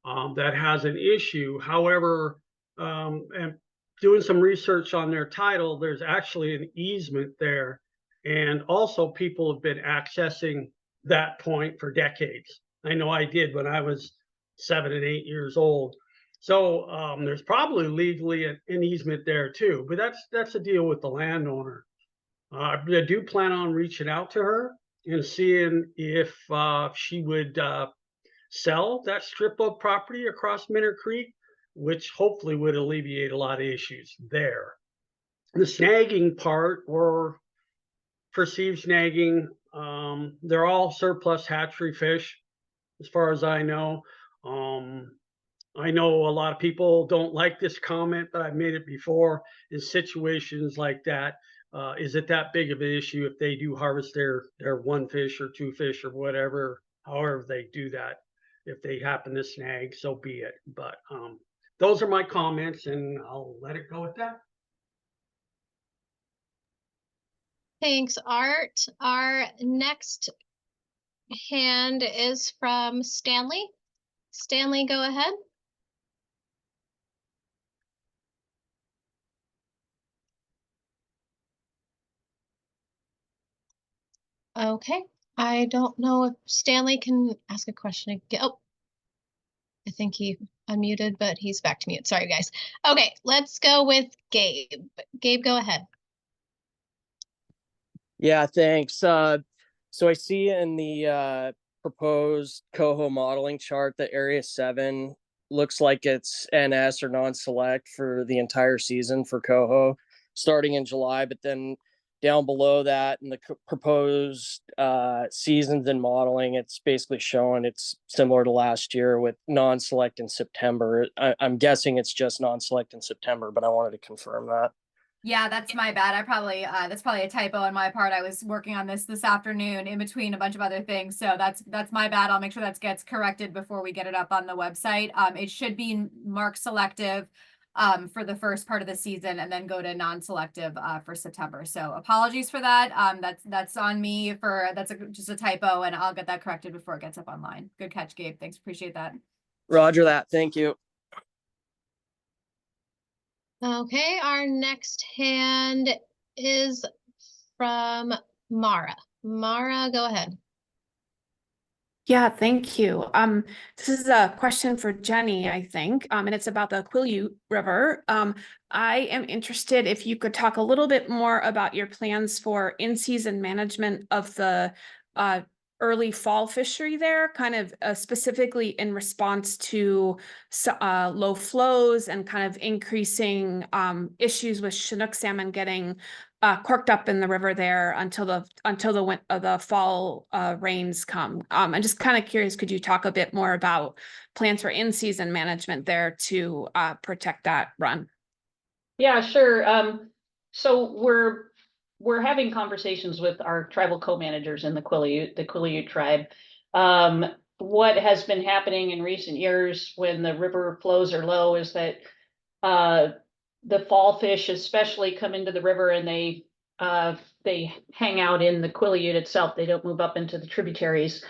that has an issue. However, and doing some research on their title, there's actually an easement there. And also people have been accessing that point for decades. I know I did when I was 7 and 8 years old. So there's probably legally an easement there too, but that's a deal with the landowner. I do plan on reaching out to her and seeing if she would sell that strip of property across Minter Creek, which hopefully would alleviate a lot of issues there. The snagging part, or perceived snagging, they're all surplus hatchery fish, as far as I know. I know a lot of people don't like this comment, but I've made it before. In situations like that, is it that big of an issue if they do harvest their one fish or two fish or whatever, however they do that? If they happen to snag, so be it. But those are my comments, and I'll let it go at that. Thanks, Art. Our next hand is from Stanley. Stanley, go ahead. Okay, I don't know if Stanley can ask a question again. Oh, I think he unmuted, but he's back to mute. Sorry, guys. Okay, let's go with Gabe. Gabe, go ahead. Yeah, thanks. So I see in the proposed coho modeling chart that Area 7 looks like it's NS or non-select for the entire season for coho, starting in July, but then down below that in the proposed seasons and modeling, it's basically showing it's similar to last year with non-select in September. I'm guessing it's just non-select in September, but I wanted to confirm that. Yeah, that's my bad. That's probably a typo on my part. I was working on this afternoon in between a bunch of other things. So that's my bad. I'll make sure that gets corrected before we get it up on the website. It should be marked selective for the first part of the season and then go to non-selective for September. So apologies for that. That's on me just a typo, and I'll get that corrected before it gets up online. Good catch, Gabe. Thanks. Appreciate that. Roger that. Thank you. Okay, our next hand is from Mara. Mara, go ahead. Yeah, thank you. This is a question for Jenny, I think, and it's about the Quileute River. I am interested if you could talk a little bit more about your plans for in-season management of the early fall fishery there, kind of specifically in response to low flows and kind of increasing issues with Chinook salmon getting corked up in the river there until the fall rains come. I'm just kind of curious, could you talk a bit more about plans for in-season management there to protect that run? Yeah, sure. So we're having conversations with our tribal co-managers in the Quileute tribe. What has been happening in recent years when the river flows are low is that the fall fish especially come into the river and they hang out in the Quileute itself. They don't move up into the tributaries.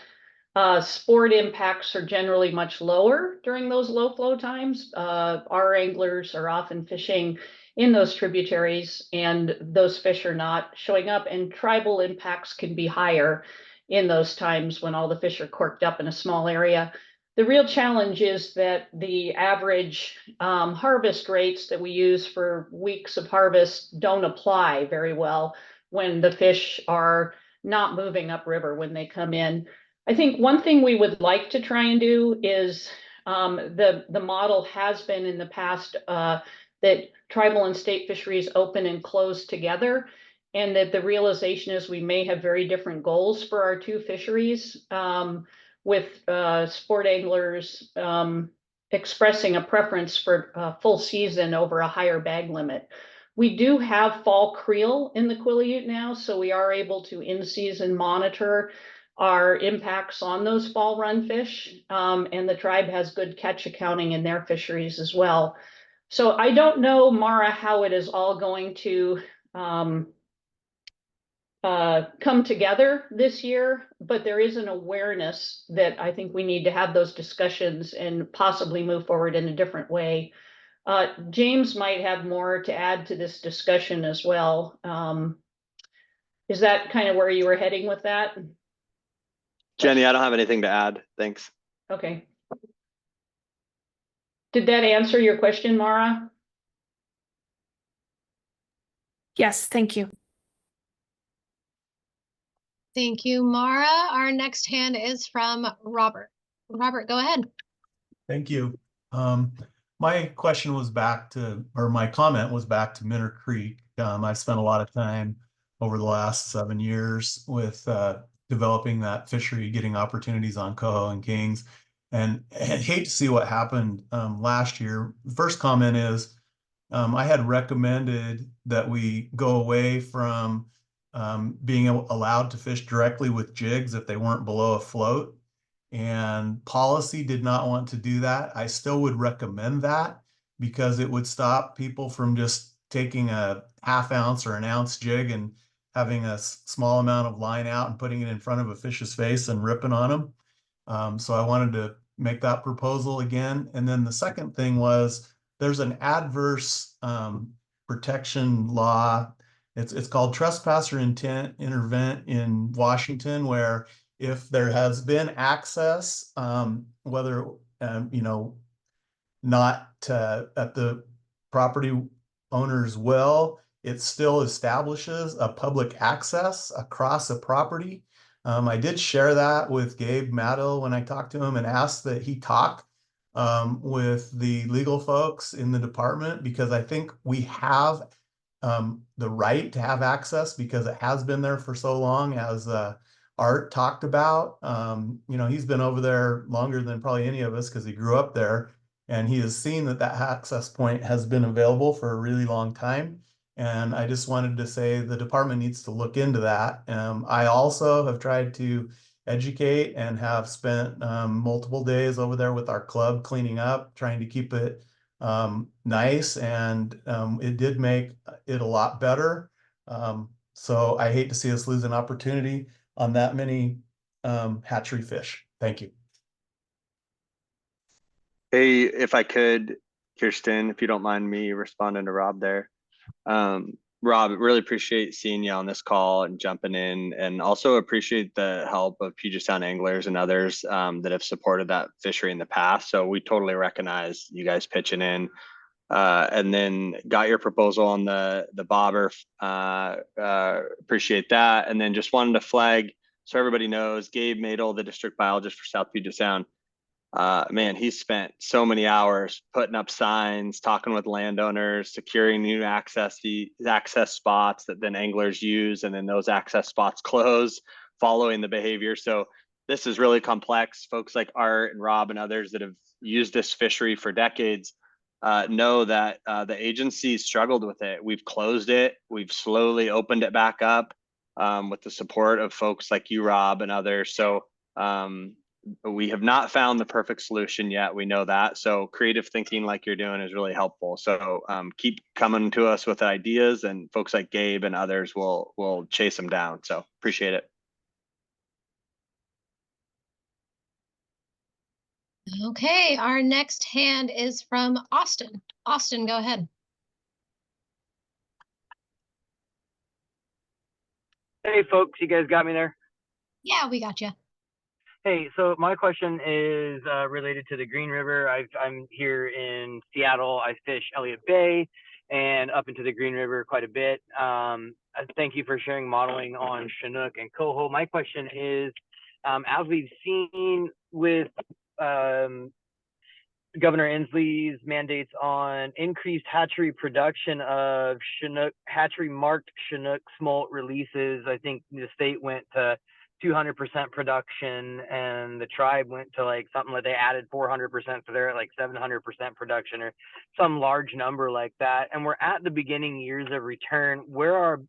Sport impacts are generally much lower during those low flow times. Our anglers are often fishing in those tributaries and those fish are not showing up, and tribal impacts can be higher in those times when all the fish are corked up in a small area. The real challenge is that the average harvest rates that we use for weeks of harvest don't apply very well when the fish are not moving upriver when they come in. I think one thing we would like to try and do is the model has been in the past that tribal and state fisheries open and close together, and that the realization is we may have very different goals for our two fisheries, with sport anglers expressing a preference for full season over a higher bag limit. We do have fall creel in the Quileute now, so we are able to in-season monitor our impacts on those fall run fish, and the tribe has good catch accounting in their fisheries as well. So I don't know, Mara, how it is all going to come together this year, but there is an awareness that I think we need to have those discussions and possibly move forward in a different way. James might have more to add to this discussion as well. Is that kind of where you were heading with that? Jenny, I don't have anything to add. Thanks. Okay. Did that answer your question, Mara? Yes, thank you. Thank you, Mara. Our next hand is from Robert. Robert, go ahead. Thank you. My question was back to, or my comment was back to Minter Creek. I've spent a lot of time over the last 7 years with developing that fishery, getting opportunities on coho and kings, and I hate to see what happened last year. The first comment is I had recommended that we go away from being allowed to fish directly with jigs if they weren't below a float. And policy did not want to do that. I still would recommend that because it would stop people from just taking a ½ ounce or an ounce jig and having a small amount of line out and putting it in front of a fish's face and ripping on them. So I wanted to make that proposal again. And then the second thing was there's an adverse protection law. It's called trespass or intent intervent in Washington, where if there has been access, whether not at the property owner's will, it still establishes a public access across a property. I did share that with Gabe Maddow when I talked to him and asked that he talk with the legal folks in the department, because I think we have the right to have access because it has been there for so long, as Art talked about. He's been over there longer than probably any of us because he grew up there, and he has seen that access point has been available for a really long time. And I just wanted to say the department needs to look into that. I also have tried to educate and have spent multiple days over there with our club cleaning up, trying to keep it nice, and it did make it a lot better. So I hate to see us lose an opportunity on that many hatchery fish. Thank you. Hey, if I could, Kirsten, if you don't mind me responding to Rob there. Rob, really appreciate seeing you on this call and jumping in, and also appreciate the help of Puget Sound anglers and others that have supported that fishery in the past. So we totally recognize you guys pitching in. And then got your proposal on the bobber. Appreciate that. And then just wanted to flag so everybody knows, Gabe Madel, the district biologist for South Puget Sound. Man, he's spent so many hours putting up signs, talking with landowners, securing new access spots that then anglers use, and then those access spots close following the behavior. So this is really complex. Folks like Art and Rob and others that have used this fishery for decades know that the agency struggled with it. We've closed it. We've slowly opened it back up with the support of folks like you, Rob, and others. So we have not found the perfect solution yet. We know that. So creative thinking like you're doing is really helpful. So keep coming to us with ideas, and folks like Gabe and others will chase them down. So appreciate it. Okay, our next hand is from Austin. Austin, go ahead. Hey folks, you guys got me there? Yeah, we got you. Hey, so my question is related to the Green River. I'm here in Seattle. I fish Elliott Bay and up into the Green River quite a bit. Thank you for sharing modeling on Chinook and coho. My question is, as we've seen with Governor Inslee's mandates on increased hatchery production of Chinook, hatchery marked Chinook smolt releases, I think the state went to 200% production, and the tribe went to like something like they added 400%, so they're at like 700% production or some large number like that. And we're at the beginning years of return. Where are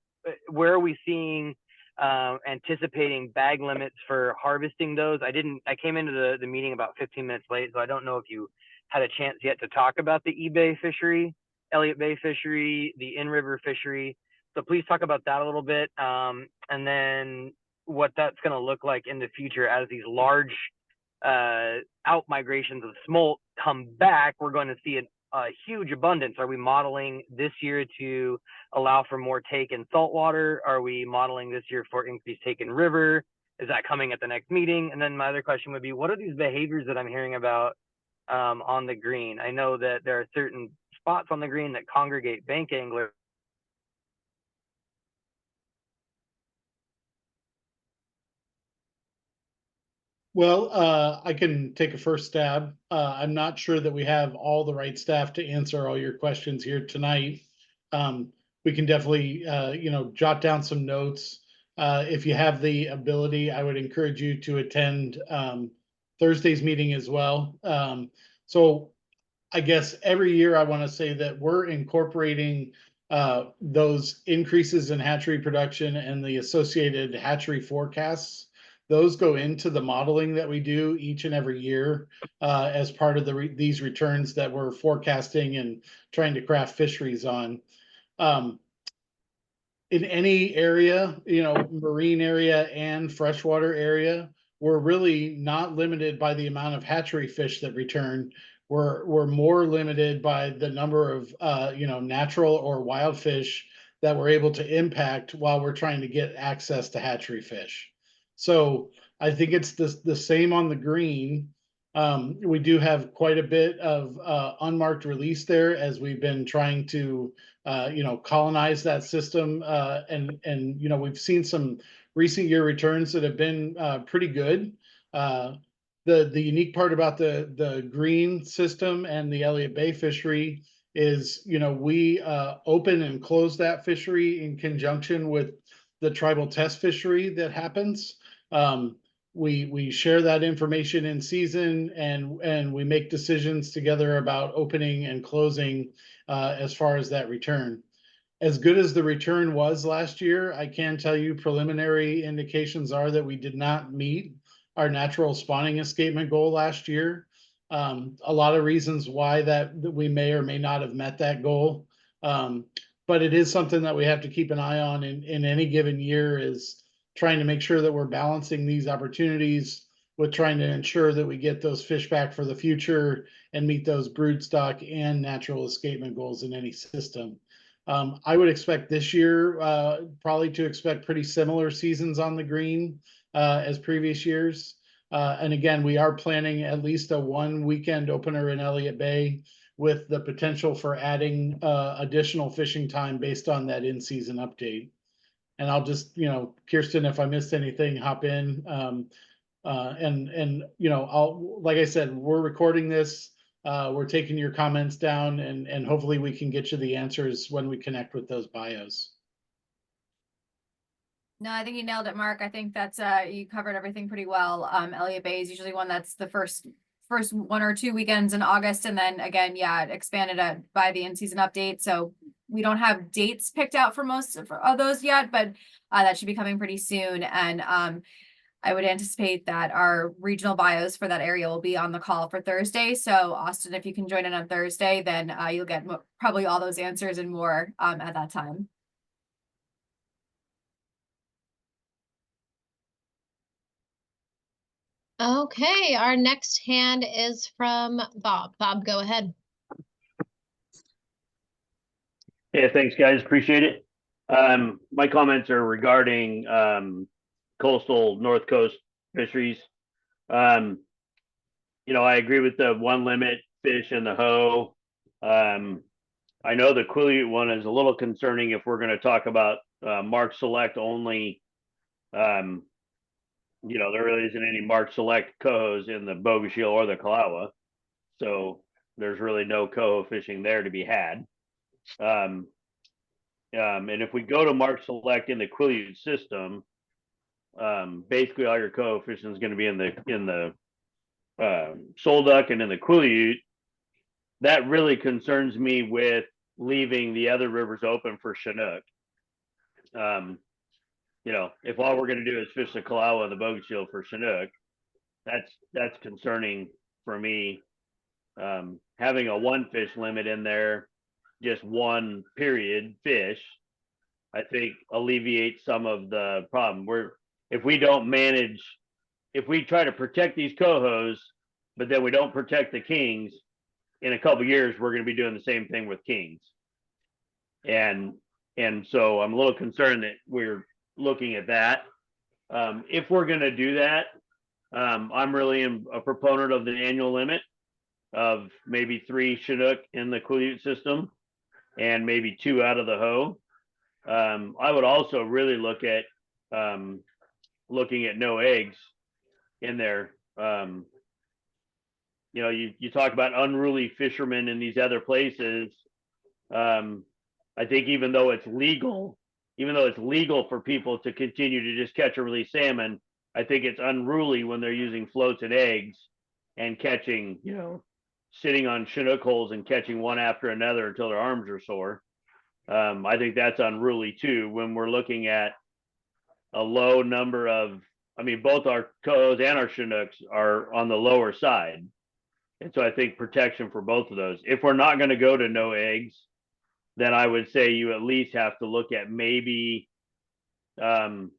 we seeing anticipating bag limits for harvesting those? I came into the meeting about 15 minutes late, so I don't know if you had a chance yet to talk about the eBay fishery, Elliott Bay fishery, the in-river fishery. So please talk about that a little bit, and then what that's going to look like in the future as these large out migrations of smolt come back. We're going to see a huge abundance. Are we modeling this year to allow for more take in saltwater? Are we modeling this year for increased take in river? Is that coming at the next meeting? And then my other question would be, what are these behaviors that I'm hearing about on the green? I know that there are certain spots on the green that congregate bank anglers. Well, I can take a first stab. I'm not sure that we have all the right staff to answer all your questions here tonight. We can definitely, jot down some notes. If you have the ability, I would encourage you to attend Thursday's meeting as well. So I guess every year I want to say that we're incorporating those increases in hatchery production and the associated hatchery forecasts. Those go into the modeling that we do each and every year as part of these returns that we're forecasting and trying to craft fisheries on. In any area, marine area and freshwater area, we're really not limited by the amount of hatchery fish that return. We're more limited by the number of natural or wild fish that we're able to impact while we're trying to get access to hatchery fish. So I think it's the same on the green. We do have quite a bit of unmarked release there as we've been trying to colonize that system. And we've seen some recent year returns that have been pretty good. The unique part about the green system and the Elliott Bay fishery is, we open and close that fishery in conjunction with the tribal test fishery that happens. We share that information in season, and we make decisions together about opening and closing as far as that return. As good as the return was last year, I can tell you preliminary indications are that we did not meet our natural spawning escapement goal last year. A lot of reasons why that we may or may not have met that goal. But it is something that we have to keep an eye on in any given year, is trying to make sure that we're balancing these opportunities with trying to ensure that we get those fish back for the future and meet those brood stock and natural escapement goals in any system. I would expect this year probably to expect pretty similar seasons on the green as previous years. And again, we are planning at least a 1 weekend opener in Elliott Bay with the potential for adding additional fishing time based on that in-season update. And I'll just, Kirsten, if I missed anything, hop in. I'll, like I said, we're recording this. We're taking your comments down, and hopefully we can get you the answers when we connect with those bios. No, I think you nailed it, Mark. I think that's you covered everything pretty well. Elliott Bay is usually one that's the first 1 or 2 weekends in August, and then again, it expanded by the in-season update. So we don't have dates picked out for most of those yet, but that should be coming pretty soon. And I would anticipate that our regional bios for that area will be on the call for Thursday. So Austin, if you can join in on Thursday, then you'll get probably all those answers and more at that time. Okay, our next hand is from Bob. Bob, go ahead. Yeah, thanks guys, appreciate it. My comments are regarding coastal North Coast fisheries. I agree with the 1 limit fish in the hoe. I know the Quileute one is a little concerning if we're going to talk about mark select only. There really isn't any mark select cohos in the Bogus Eel or the Kalawa, so there's really no coho fishing there to be had. And if we go to mark select in the Quileute system, basically all your coho fishing is going to be in the Sole Duck and in the Quileute. That really concerns me with leaving the other rivers open for Chinook. If all we're going to do is fish the Kalawa and the Bogus Eel for Chinook, that's concerning for me. Having a 1 fish limit in there, just 1 period fish, I think alleviates some of the problem. If we try to protect these cohos, but then we don't protect the kings, in a couple of years, we're going to be doing the same thing with kings. And so I'm a little concerned that we're looking at that. If we're going to do that, I'm really a proponent of the annual limit of maybe 3 Chinook in the Quileute system and maybe 2 out of the hoe. I would also really look at looking at no eggs in there You know, you talk about unruly fishermen in these other places. I think even though it's legal for people to continue to just catch and release salmon, I think it's unruly when they're using floats and eggs and catching, you know, sitting on Chinook holes and catching one after another until their arms are sore. I think that's unruly too, when we're looking at a low number of, I mean, both our cohos and our Chinooks are on the lower side. And so I think protection for both of those. If we're not going to go to no eggs, then I would say you at least have to look at maybe, you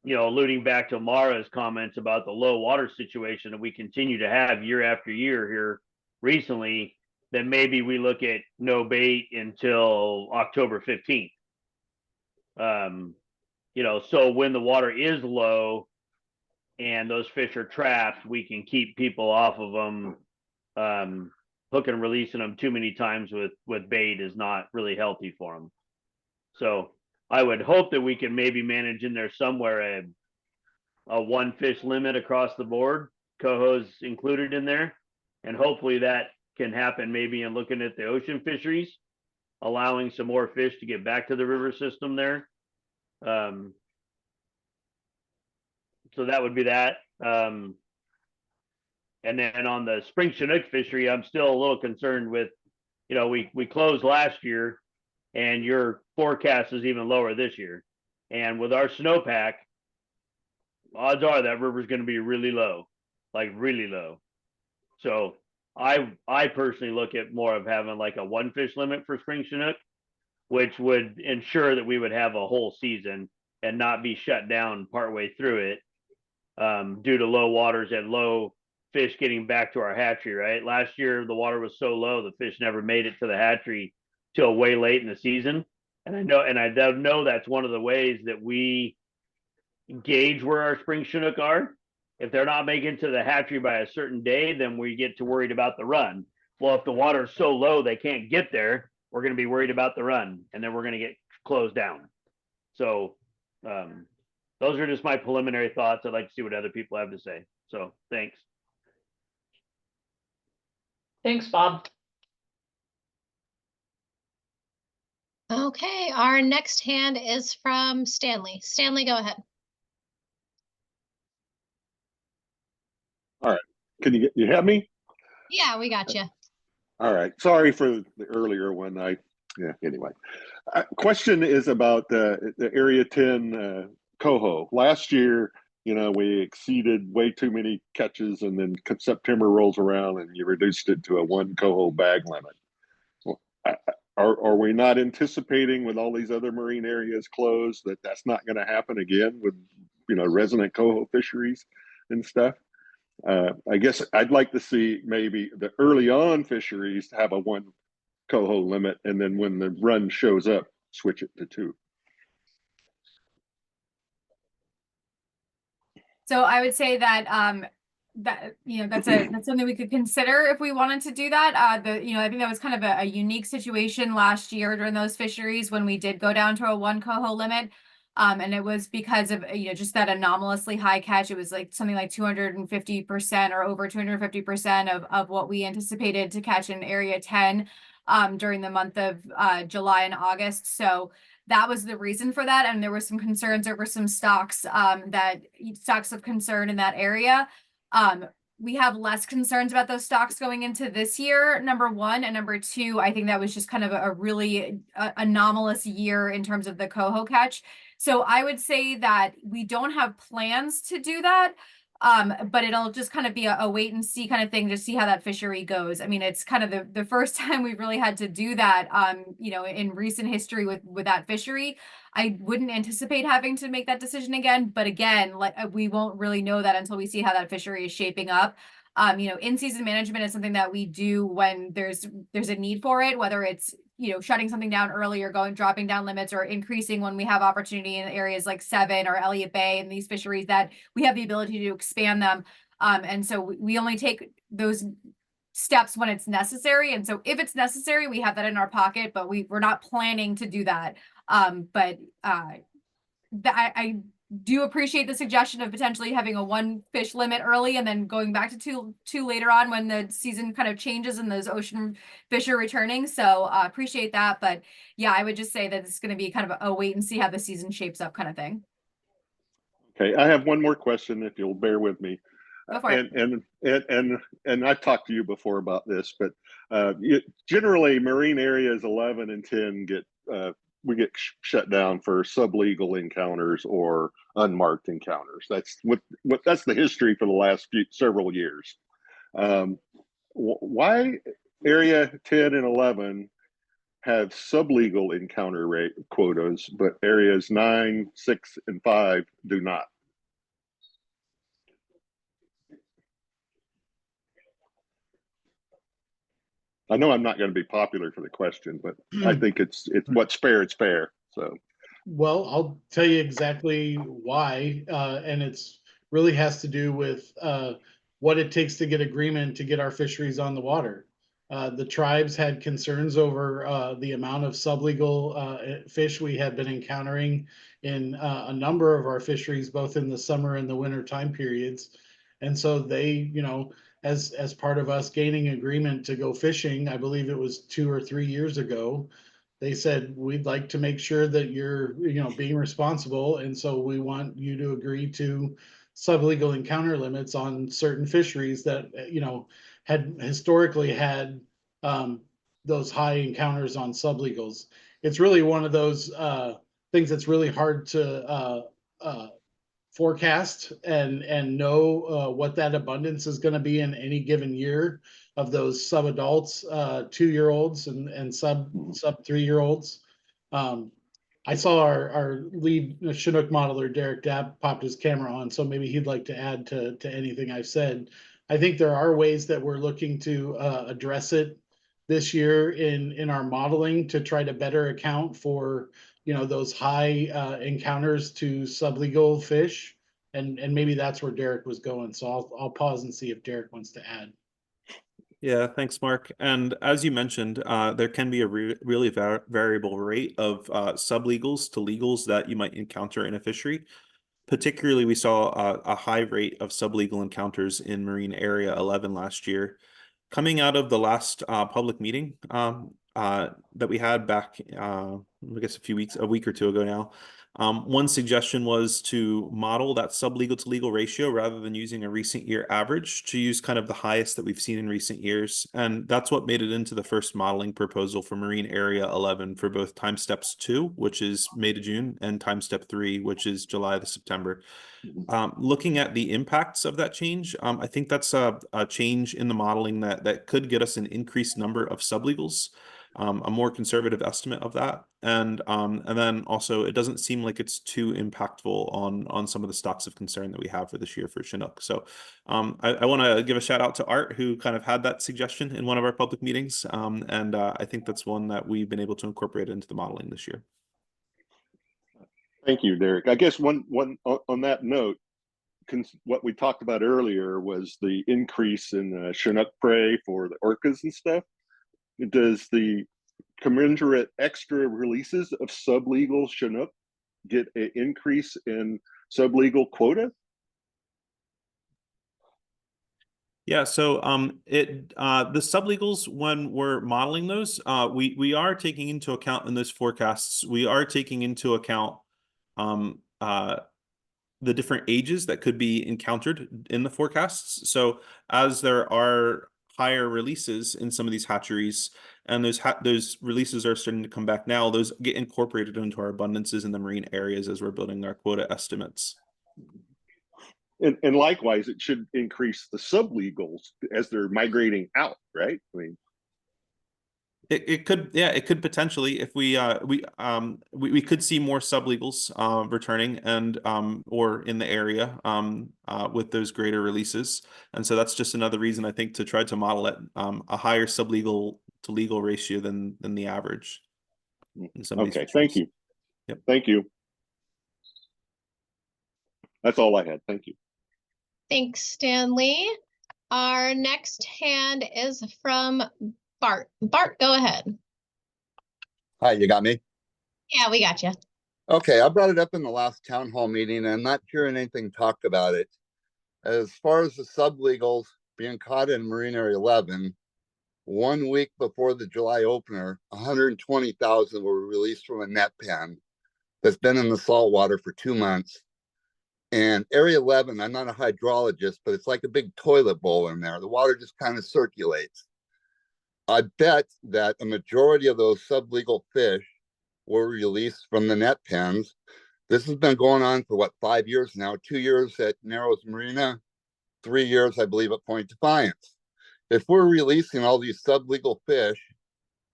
know, alluding back to Mara's comments about the low water situation that we continue to have year after year here recently, that maybe we look at no bait until October 15th. You know, so when the water is low and those fish are trapped, we can keep people off of them. Hooking and releasing them too many times with bait is not really healthy for them. So I would hope that we can maybe manage in there somewhere a one fish limit across the board, cohos included in there. And hopefully that can happen maybe in looking at the ocean fisheries, allowing some more fish to get back to the river system there. So that would be that. And then on the spring Chinook fishery, I'm still a little concerned with, you know, we closed last year and your forecast is even lower this year. And with our snowpack, odds are that river's going to be really low, like really low. So I personally look at more of having like a one fish limit for spring Chinook, which would ensure that we would have a whole season and not be shut down partway through it due to low waters and low fish getting back to our hatchery, right? Last year, the water was so low, the fish never made it to the hatchery till way late in the season. And I know that's one of the ways that we gauge where our spring Chinook are. If they're not making to the hatchery by a certain day, then we get to worried about the run. Well, if the water is so low they can't get there, we're going to be worried about the run, and then we're going to get closed down. So those are just my preliminary thoughts. I'd like to see what other people have to say. So thanks. Thanks, Bob. Okay, our next hand is from Stanley. Stanley, go ahead. All right. Can you have me? Yeah, we got you. All right. Sorry for the earlier one. Anyway. Question is about the Area 10 coho. Last year, you know, we exceeded way too many catches, and then September rolls around and you reduced it to a one coho bag limit. Well, are we not anticipating, with all these other marine areas closed, that that's not going to happen again with, you know, resident coho fisheries and stuff? I guess I'd like to see maybe the early on fisheries have a one coho limit, and then when the run shows up, switch it to two. So I would say that that, you know, that's something we could consider if we wanted to do that. You know, I think that was kind of a unique situation last year during those fisheries when we did go down to a one coho limit. And it was because of, you know, just that anomalously high catch. It was like something like 250% or over 250% of what we anticipated to catch in Area 10 during the month of July and August. So that was the reason for that. And there were some concerns over some stocks stocks of concern in that area. We have less concerns about those stocks going into this year, number one. And number two, I think that was just kind of a really anomalous year in terms of the coho catch. So I would say that we don't have plans to do that. But it'll just kind of be a wait and see kind of thing to see how that fishery goes. I mean, it's kind of the first time we've really had to do that, you know, in recent history with that fishery. I wouldn't anticipate having to make that decision again, but again, like we won't really know that until we see how that fishery is shaping up. You know, in-season management is something that we do when there's a need for it, whether it's, you know, shutting something down early or dropping down limits, or increasing when we have opportunity in areas like Seven or Elliott Bay and these fisheries that we have the ability to expand them. And so we only take those steps when it's necessary. And so if it's necessary, we have that in our pocket, but we're not planning to do that. I do appreciate the suggestion of potentially having a 1 fish limit early and then going back to two later on when the season kind of changes and those ocean fish are returning. So appreciate that. But yeah, I would just say that it's going to be kind of a wait and see how the season shapes up kind of thing. Okay, I have one more question if you'll bear with me. Go for it. And I've talked to you before about this, but generally marine areas 11 and 10 get we get shut down for sublegal encounters or unmarked encounters. That's what that's the history for the last several years. Why area 10 and 11 have sublegal encounter rate quotas, but areas 9, 6, and 5 do not? I know I'm not going to be popular for the question, but I think it's what's fair, it's fair. So, well, I'll tell you exactly why, and it's really has to do with what it takes to get agreement to get our fisheries on the water. The tribes had concerns over the amount of sublegal fish we had been encountering in a number of our fisheries, both in the summer and the winter time periods. And so they, you know, as part of us gaining agreement to go fishing, I believe it was 2 or 3 years ago, they said, we'd like to make sure that you're, you know, being responsible. And so we want you to agree to sublegal encounter limits on certain fisheries that, you know, had historically had those high encounters on sublegals. It's really one of those things that's really hard to forecast and know what that abundance is going to be in any given year of those sub-adults, 2-year-olds and sub 3-year-olds. I saw our lead Chinook modeler, Derek Dabb, popped his camera on, so maybe he'd like to add to anything I've said. I think there are ways that we're looking to address it this year in our modeling to try to better account for, you know, those high encounters to sublegal fish. And maybe that's where Derek was going. So I'll pause and see if Derek wants to add. Yeah, thanks, Mark. And as you mentioned, there can be a really variable rate of sublegals to legals that you might encounter in a fishery. Particularly, we saw a high rate of sublegal encounters in Marine Area 11 last year. Coming out of the last public meeting that we had back, I guess a week or two ago now, one suggestion was to model that sublegal to legal ratio rather than using a recent year average, to use kind of the highest that we've seen in recent years. And that's what made it into the first modeling proposal for Marine Area 11 for both time steps 2, which is May to June, and time step 3, which is July to September. Looking at the impacts of that change, I think that's a change in the modeling that could get us an increased number of sublegals, a more conservative estimate of that. And then also, it doesn't seem like it's too impactful on some of the stocks of concern that we have for this year for Chinook. So I want to give a shout out to Art, who kind of had that suggestion in one of our public meetings. And I think that's one that we've been able to incorporate into the modeling this year. thank you, Derek. I guess one on that note, what we talked about earlier was the increase in Chinook prey for the orcas and stuff. Does the commensurate extra releases of sublegal Chinook get an increase in sublegal quota? Yeah, so the sublegals, when we're modeling those, we are taking into account in those forecasts, we are taking into account the different ages that could be encountered in the forecasts. So as there are higher releases in some of these hatcheries, and those releases are starting to come back now, those get incorporated into our abundances in the marine areas as we're building our quota estimates. And likewise, it should increase the sublegals as they're migrating out, right? I mean, it could, yeah, it could potentially, if we could see more sublegals returning and or in the area with those greater releases. And so that's just another reason, I think, to try to model it a higher sublegal to legal ratio than the average in some of these okay, thank you. Yep. Thank you. That's all I had. Thank you. Thanks, Stanley. Our next hand is from Bart. Bart, go ahead. Hi, you got me? Yeah, we got you. Okay, I brought it up in the last town hall meeting and I'm not hearing anything talked about it. As far as the sublegals being caught in Marine Area 11, 1 week before the July opener, 120,000 were released from a net pen that's been in the salt water for 2 months. And Area 11, I'm not a hydrologist, but it's like a big toilet bowl in there. The water just kind of circulates. I bet that a majority of those sublegal fish were released from the net pens. This has been going on for what, 5 years now? 2 years at Narrows Marina, 3 years, I believe, at Point Defiance. If we're releasing all these sublegal fish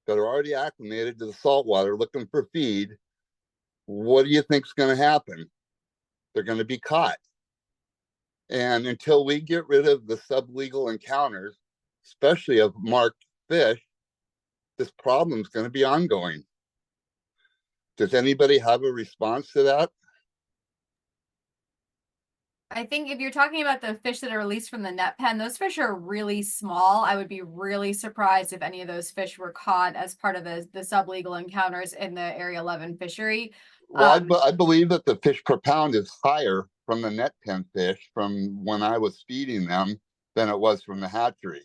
that are already acclimated to the saltwater looking for feed, what do you think is going to happen? They're going to be caught. And until we get rid of the sublegal encounters, especially of marked fish, this problem is going to be ongoing. Does anybody have a response to that? I think if you're talking about the fish that are released from the net pen, those fish are really small. I would be really surprised if any of those fish were caught as part of the sublegal encounters in the Area 11 fishery. Well, I believe that the fish per pound is higher from the net pen fish from when I was feeding them than it was from the hatchery.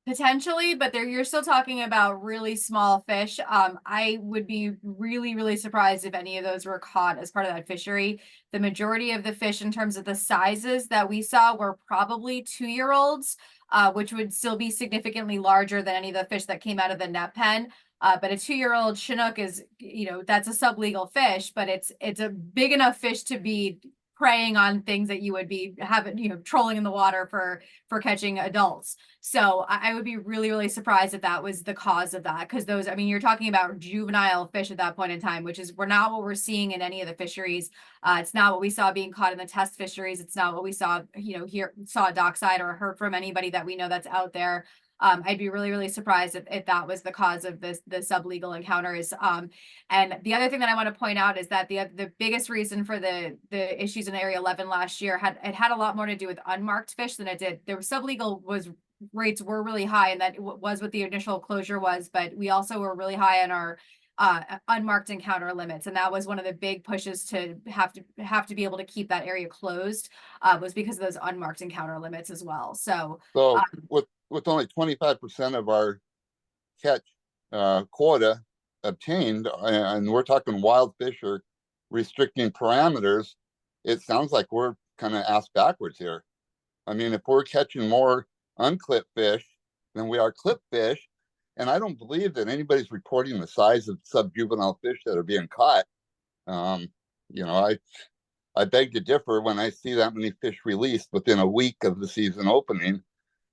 Potentially, but you're still talking about really small fish. I would be really, really surprised if any of those were caught as part of that fishery. The majority of the fish in terms of the sizes that we saw were probably 2-year-olds, which would still be significantly larger than any of the fish that came out of the net pen. But a 2-year-old Chinook is, that's a sublegal fish, but it's a big enough fish to be preying on things that you would be having, trolling in the water for catching adults. So I would be really, really surprised if that was the cause of that. Because those, you're talking about juvenile fish at that point in time, which is not what we're seeing in any of the fisheries. It's not what we saw being caught in the test fisheries. It's not what we saw, saw dockside or heard from anybody that we know that's out there. I'd be really, really surprised if that was the cause of the sublegal encounters. And the other thing that I want to point out is that the biggest reason for the issues in Area 11 last year had a lot more to do with unmarked fish than it did. There was sublegal rates were really high, and that was what the initial closure was. But we also were really high on our unmarked encounter limits, and that was one of the big pushes to have to be able to keep that area closed, was because of those unmarked encounter limits as well. So with only 25% of our catch quota obtained, and we're talking wild fish or restricting parameters, it sounds like we're kind of ass backwards here. If we're catching more unclipped fish than we are clipped fish, and I don't believe that anybody's reporting the size of subjuvenile fish that are being caught. I beg to differ when I see that many fish released within a week of the season opening,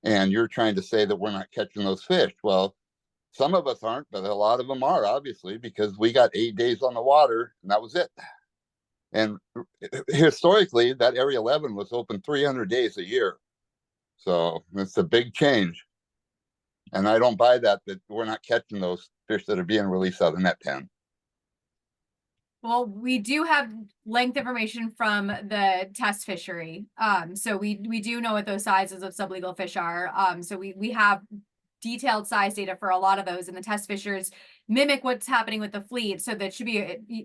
and you're trying to say that we're not catching those fish. Well, some of us aren't, but a lot of them are, obviously, because we got 8 days on the water and that was it. And historically, that Area 11 was open 300 days a year. So it's a big change. And I don't buy that we're not catching those fish that are being released out of the net pen. Well, we do have length information from the test fishery. So we do know what those sizes of sublegal fish are. So we have detailed size data for a lot of those, and the test fishers mimic what's happening with the fleet. So that should be,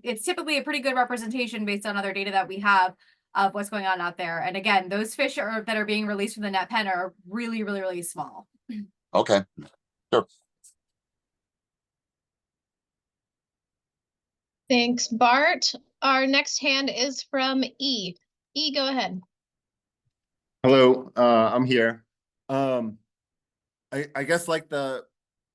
it's typically a pretty good representation based on other data that we have of what's going on out there. And again, those fish that are being released from the net pen are really, really, really small. Okay, sure. Thanks, Bart. Our next hand is from E. E, go ahead. Hello, I'm here. I guess like the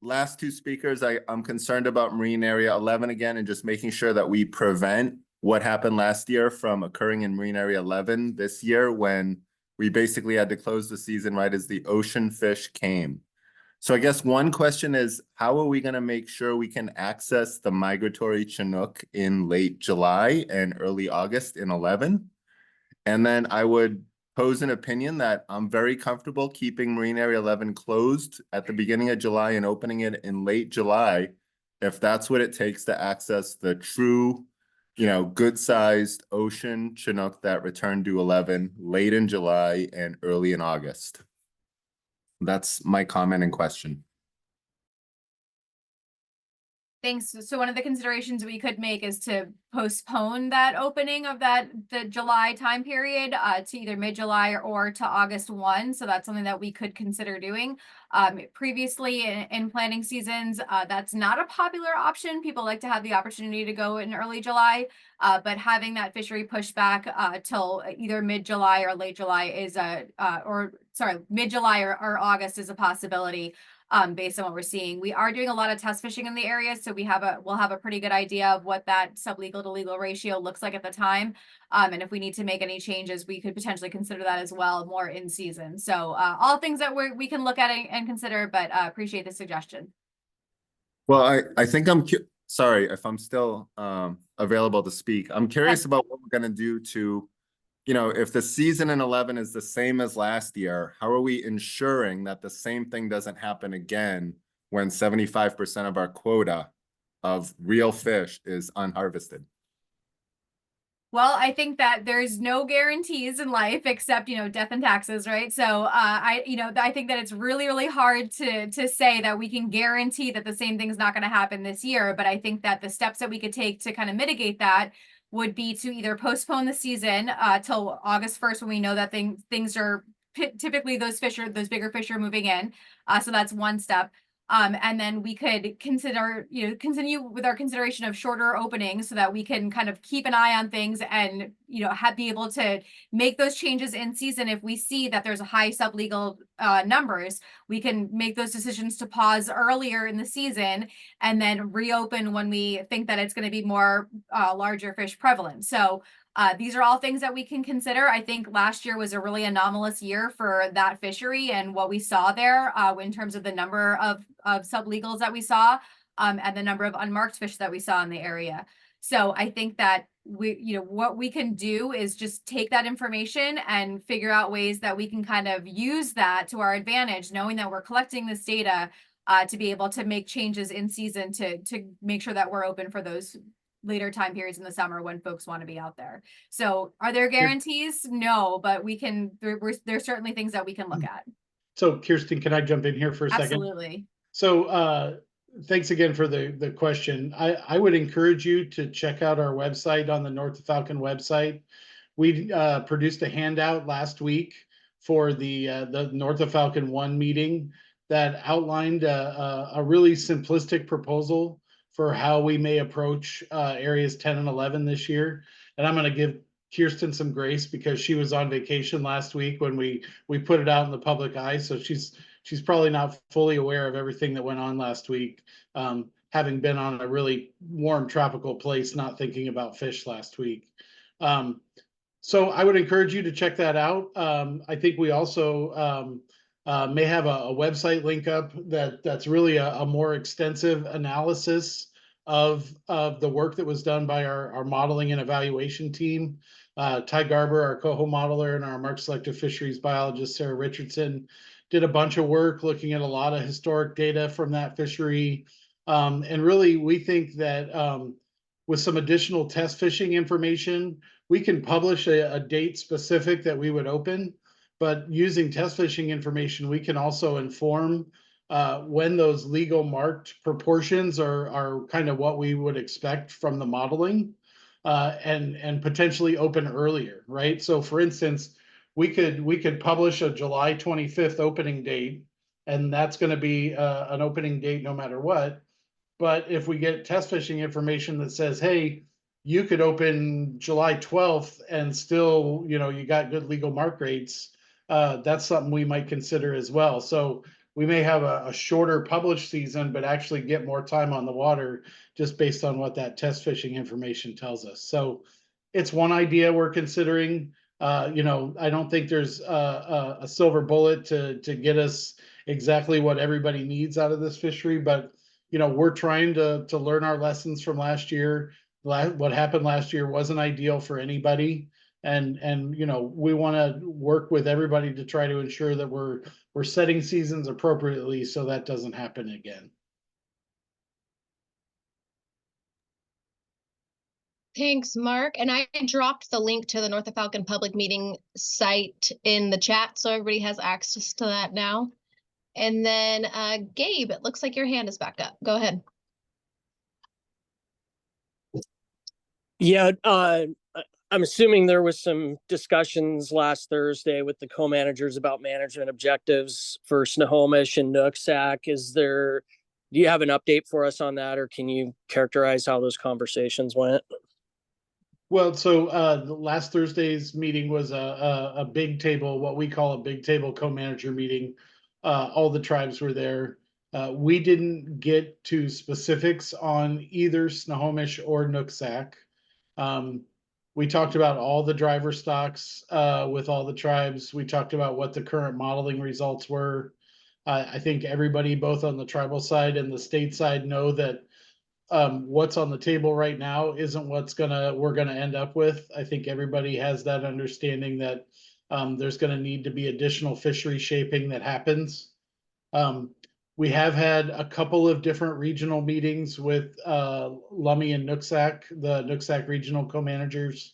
last two speakers, I'm concerned about Marine Area 11 again, and just making sure that we prevent what happened last year from occurring in Marine Area 11 this year, when we basically had to close the season right as the ocean fish came. So I guess one question is, how are we going to make sure we can access the migratory Chinook in late July and early August in 11? And then I would pose an opinion that I'm very comfortable keeping Marine Area 11 closed at the beginning of July and opening it in late July, if that's what it takes to access the true, good-sized ocean Chinook that returned to 11 late in July and early in August. That's my comment and question. Thanks. So one of the considerations we could make is to postpone that opening of the July time period to either mid-July or to August 1. So that's something that we could consider doing. Previously in planning seasons, that's not a popular option. People like to have the opportunity to go in early July, but having that fishery pushed back till either mid-July or late July is mid-July or August is a possibility. Based on what we're seeing, we are doing a lot of test fishing in the area, so we'll have a pretty good idea of what that sublegal to legal ratio looks like at the time. And if we need to make any changes, we could potentially consider that as well, more in season. So all things that we can look at and consider, but appreciate the suggestion. Well, I think sorry if I'm still available to speak. I'm curious about what we're going to do to, if the season in 11 is the same as last year, how are we ensuring that the same thing doesn't happen again when 75% of our quota of real fish is unharvested? Well, I think that there's no guarantees in life except, death and taxes, right? So I think that it's really, really hard to say that we can guarantee that the same thing's not going to happen this year. But I think that the steps that we could take to kind of mitigate that would be to either postpone the season till August 1st when we know that things are typically those bigger fish are moving in. So that's one step. And then we could continue with our consideration of shorter openings so that we can kind of keep an eye on things and, be able to make those changes in season. If we see that there's a high sublegal numbers, we can make those decisions to pause earlier in the season and then reopen when we think that it's going to be more larger fish prevalent. So these are all things that we can consider. I think last year was a really anomalous year for that fishery and what we saw there in terms of the number of sublegals that we saw and the number of unmarked fish that we saw in the area. So I think that what we can do is just take that information and figure out ways that we can kind of use that to our advantage, knowing that we're collecting this data to be able to make changes in season to make sure that we're open for those later time periods in the summer when folks want to be out there. So are there guarantees? No, but there's certainly things that we can look at. So Kirsten, can I jump in here for a second? Absolutely. So thanks again for the question. I would encourage you to check out our website on the North of Falcon website. We produced a handout last week for the North of Falcon 1 meeting that outlined a really simplistic proposal for how we may approach areas 10 and 11 this year. And I'm going to give Kirsten some grace because she was on vacation last week when we put it out in the public eye. So she's probably not fully aware of everything that went on last week, having been on a really warm tropical place, not thinking about fish last week. So I would encourage you to check that out. I think we also may have a website link up that's really a more extensive analysis of the work that was done by our modeling and evaluation team. Ty Garber, our coho modeler, and our mark selective fisheries biologist, Sarah Richardson, did a bunch of work looking at a lot of historic data from that fishery. And really, we think that with some additional test fishing information, we can publish a date specific that we would open. But using test fishing information, we can also inform when those legal marked proportions are kind of what we would expect from the modeling and potentially open earlier, right? So for instance, we could publish a July 25th opening date, and that's going to be an opening date no matter what. But if we get test fishing information that says, hey, you could open July 12th and still, you got good legal mark rates, that's something we might consider as well. So we may have a shorter published season, but actually get more time on the water just based on what that test fishing information tells us. So it's one idea we're considering. I don't think there's a silver bullet to get us exactly what everybody needs out of this fishery, but we're trying to learn our lessons from last year. What happened last year wasn't ideal for anybody. And we want to work with everybody to try to ensure that we're setting seasons appropriately so that doesn't happen again. Thanks, Mark. And I dropped the link to the North of Falcon public meeting site in the chat, so everybody has access to that now. And then Gabe, it looks like your hand is back up. Go ahead. Yeah, I'm assuming there was some discussions last Thursday with the co-managers about management objectives for Snohomish and Nooksack. Do you have an update for us on that, or can you characterize how those conversations went? Well, so the last Thursday's meeting was a big table, what we call a big table co-manager meeting. All the tribes were there. We didn't get to specifics on either Snohomish or Nooksack. We talked about all the driver stocks with all the tribes. We talked about what the current modeling results were. I think everybody, both on the tribal side and the state side, know that what's on the table right now isn't we're gonna end up with. I think everybody has that understanding that there's gonna need to be additional fishery shaping that happens. We have had a couple of different regional meetings with Lummi and Nooksack, the Nooksack regional co-managers.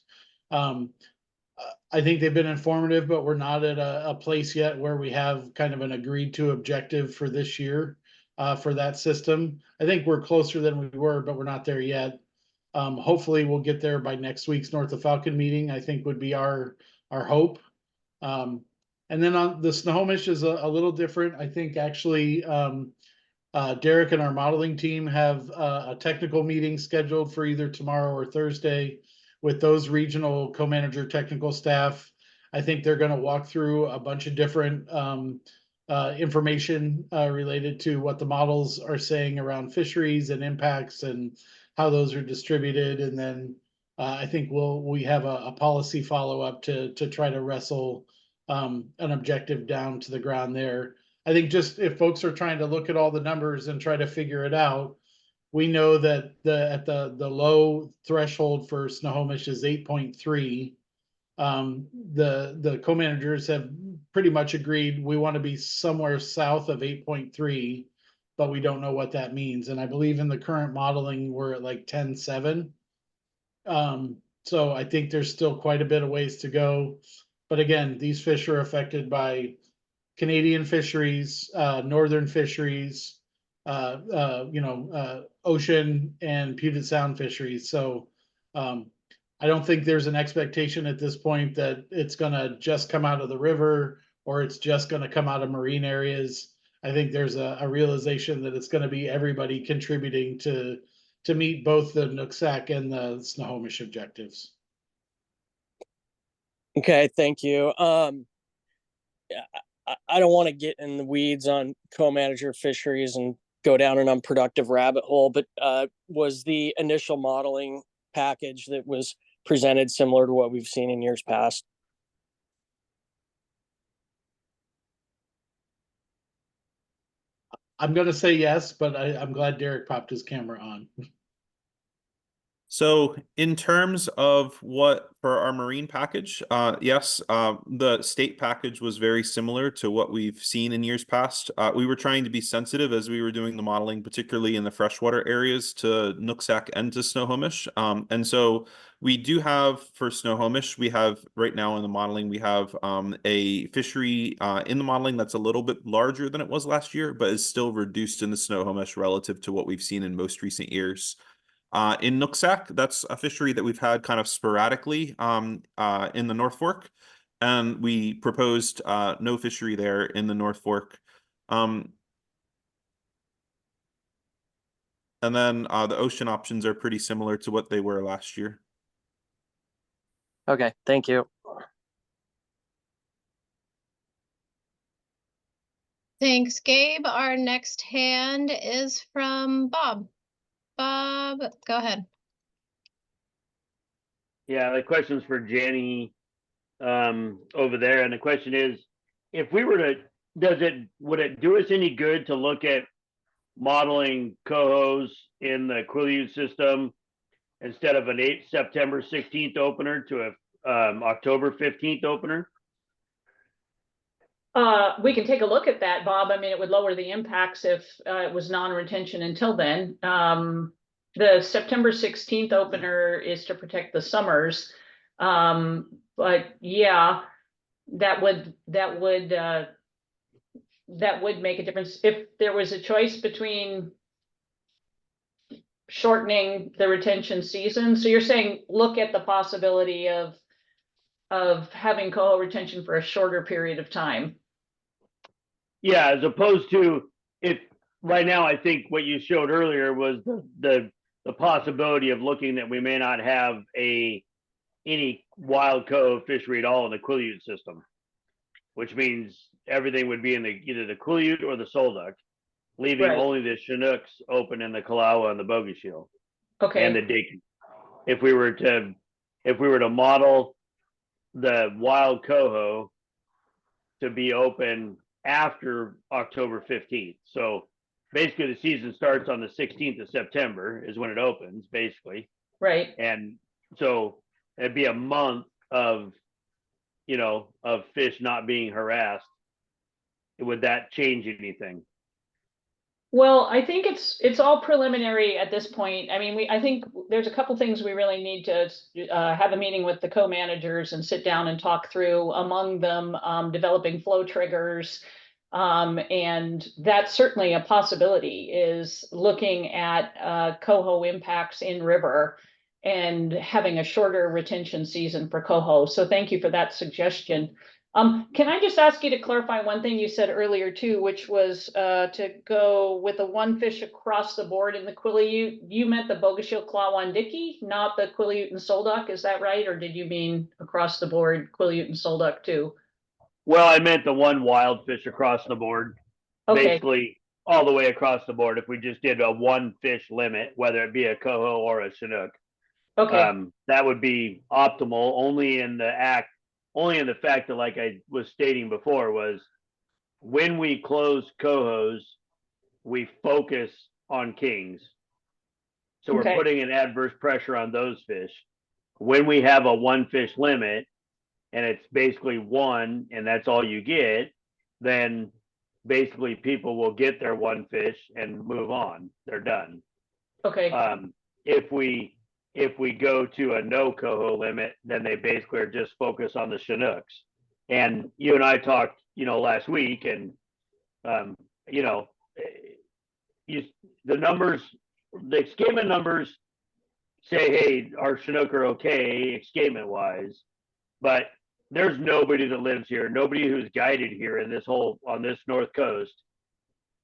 I think they've been informative, but we're not at a place yet where we have kind of an agreed to objective for this year for that system. I think we're closer than we were, but we're not there yet. Hopefully we'll get there by next week's North of Falcon meeting, I think would be our hope. And then on the Snohomish is a little different. I think actually Derek and our modeling team have a technical meeting scheduled for either tomorrow or Thursday with those regional co-manager technical staff. I think they're going to walk through a bunch of different information related to what the models are saying around fisheries and impacts and how those are distributed. And then I think we have a policy follow-up to try to wrestle an objective down to the ground there. I think just if folks are trying to look at all the numbers and try to figure it out, we know that at the low threshold for Snohomish is 8.3. The co-managers have pretty much agreed we want to be somewhere south of 8.3, but we don't know what that means. And I believe in the current modeling we're at like 10.7. So I think there's still quite a bit of ways to go. But again, these fish are affected by Canadian fisheries, northern fisheries, ocean and Puget Sound fisheries. So I don't think there's an expectation at this point that it's gonna just come out of the river or it's just gonna come out of marine areas. I think there's a realization that it's gonna be everybody contributing to meet both the Nooksack and the Snohomish objectives. Okay, thank you. I don't want to get in the weeds on co-manager fisheries and go down an unproductive rabbit hole, but was the initial modeling package that was presented similar to what we've seen in years past? I'm gonna say yes, but I'm glad Derek popped his camera on. So in terms of what for our marine package, yes, the state package was very similar to what we've seen in years past. We were trying to be sensitive as we were doing the modeling, particularly in the freshwater areas to Nooksack and to Snohomish. And so we do have for Snohomish, we have right now in the modeling, we have a fishery in the modeling that's a little bit larger than it was last year, but is still reduced in the Snohomish relative to what we've seen in most recent years. In Nooksack, that's a fishery that we've had kind of sporadically in the North Fork, and we proposed no fishery there in the North Fork. And then the ocean options are pretty similar to what they were last year. Okay, thank you. Thanks, Gabe. Our next hand is from Bob. Bob, go ahead. Yeah, the question's for Jenny over there, and the question is, if we were to, would it do us any good to look at modeling cohos in the Quileute system instead of an September 16th opener to a October 15th opener? We can take a look at that, Bob. I mean, it would lower the impacts if it was non-retention until then. The September 16th opener is to protect the summers. But yeah, that would make a difference. If there was a choice between shortening the retention season. So you're saying, look at the possibility of having coho retention for a shorter period of time. Yeah, as opposed to if right now, I think what you showed earlier was the possibility of looking that we may not have any wild coho fishery at all in the Quileute system, which means everything would be in either the Quileute or the Solduck, leaving only the Chinooks open in the Kalawa and the Bogoshiel. Okay. And the Dakin. If we were to model the wild coho to be open after October 15th. So basically the season starts on the 16th of September is when it opens, basically. Right. And so it'd be a month of fish not being harassed. Would that change anything? Well, I think it's all preliminary at this point. I mean, I think there's a couple things we really need to have a meeting with the co-managers and sit down and talk through, among them developing flow triggers. And that's certainly a possibility, is looking at coho impacts in river and having a shorter retention season for coho. So thank you for that suggestion. Can I just ask you to clarify one thing you said earlier too, which was to go with a one fish across the board in the Quileute? You meant the Bogoshiel Klawandiki, not the Quileute and Solduck, is that right? Or did you mean across the board Quileute and Solduck too? Well, I meant the one wild fish across the board. Okay. Basically all the way across the board. If we just did a one fish limit, whether it be a coho or a Chinook, that would be optimal. Only in the fact that, like I was stating before, was when we close cohos, we focus on kings. So we're putting an adverse pressure on those fish. When we have a one fish limit and it's basically one and that's all you get, then basically people will get their one fish and move on. They're done. Okay. If we go to a no coho limit, then they basically are just focused on the Chinooks. And you and I talked, last week, and the numbers, the escapement numbers say, hey, our Chinook are okay escapement wise, but there's nobody that lives here, nobody who's guided here on this north coast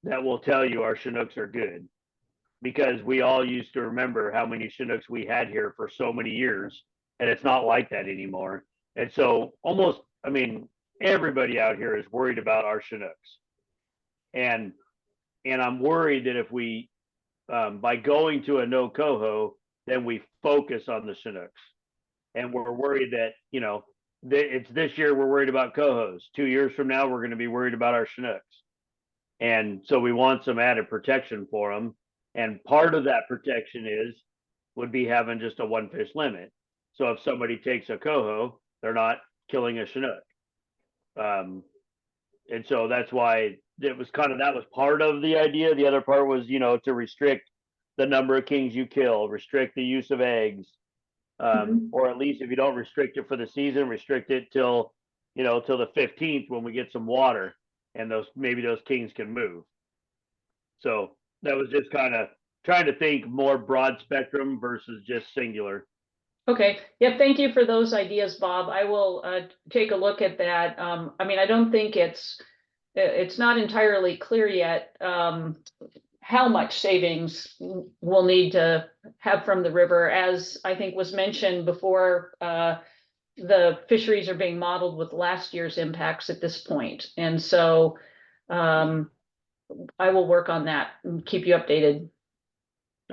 that will tell you our Chinooks are good. Because we all used to remember how many Chinooks we had here for so many years, and it's not like that anymore. And so everybody out here is worried about our Chinooks. And I'm worried that if we, by going to a no coho, then we focus on the Chinooks. And we're worried that, it's this year we're worried about cohos. 2 years from now, we're going to be worried about our Chinooks. And so we want some added protection for them. And part of that protection would be having just a one fish limit. So if somebody takes a coho, they're not killing a Chinook. And so that's why that was part of the idea. The other part was, to restrict the number of kings you kill, restrict the use of eggs, or at least if you don't restrict it for the season, restrict it till the 15th when we get some water and maybe those kings can move. So that was just kind of trying to think more broad spectrum versus just singular. Okay. Yeah. Thank you for those ideas, Bob. I will take a look at that. I don't think it's not entirely clear yet how much savings we'll need to have from the river, as I think was mentioned before. The fisheries are being modeled with last year's impacts at this point, and so I will work on that and keep you updated.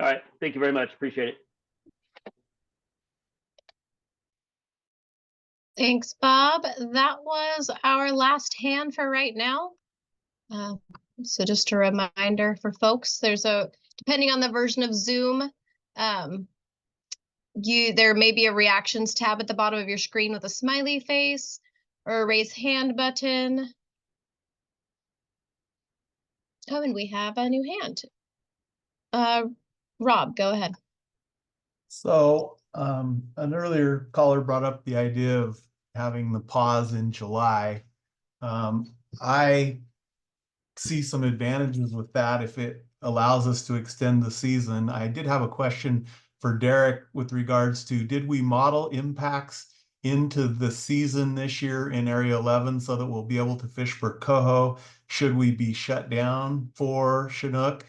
All right. Thank you very much. Appreciate it. Thanks, Bob. That was our last hand for right now. So just a reminder for folks, depending on the version of Zoom, there may be a reactions tab at the bottom of your screen with a smiley face or a raise hand button. Oh, and we have a new hand. Rob, go ahead. So an earlier caller brought up the idea of having the pause in July. I see some advantages with that if it allows us to extend the season. I did have a question for Derek with regards to, did we model impacts into the season this year in Area 11 so that we'll be able to fish for coho? Should we be shut down for Chinook?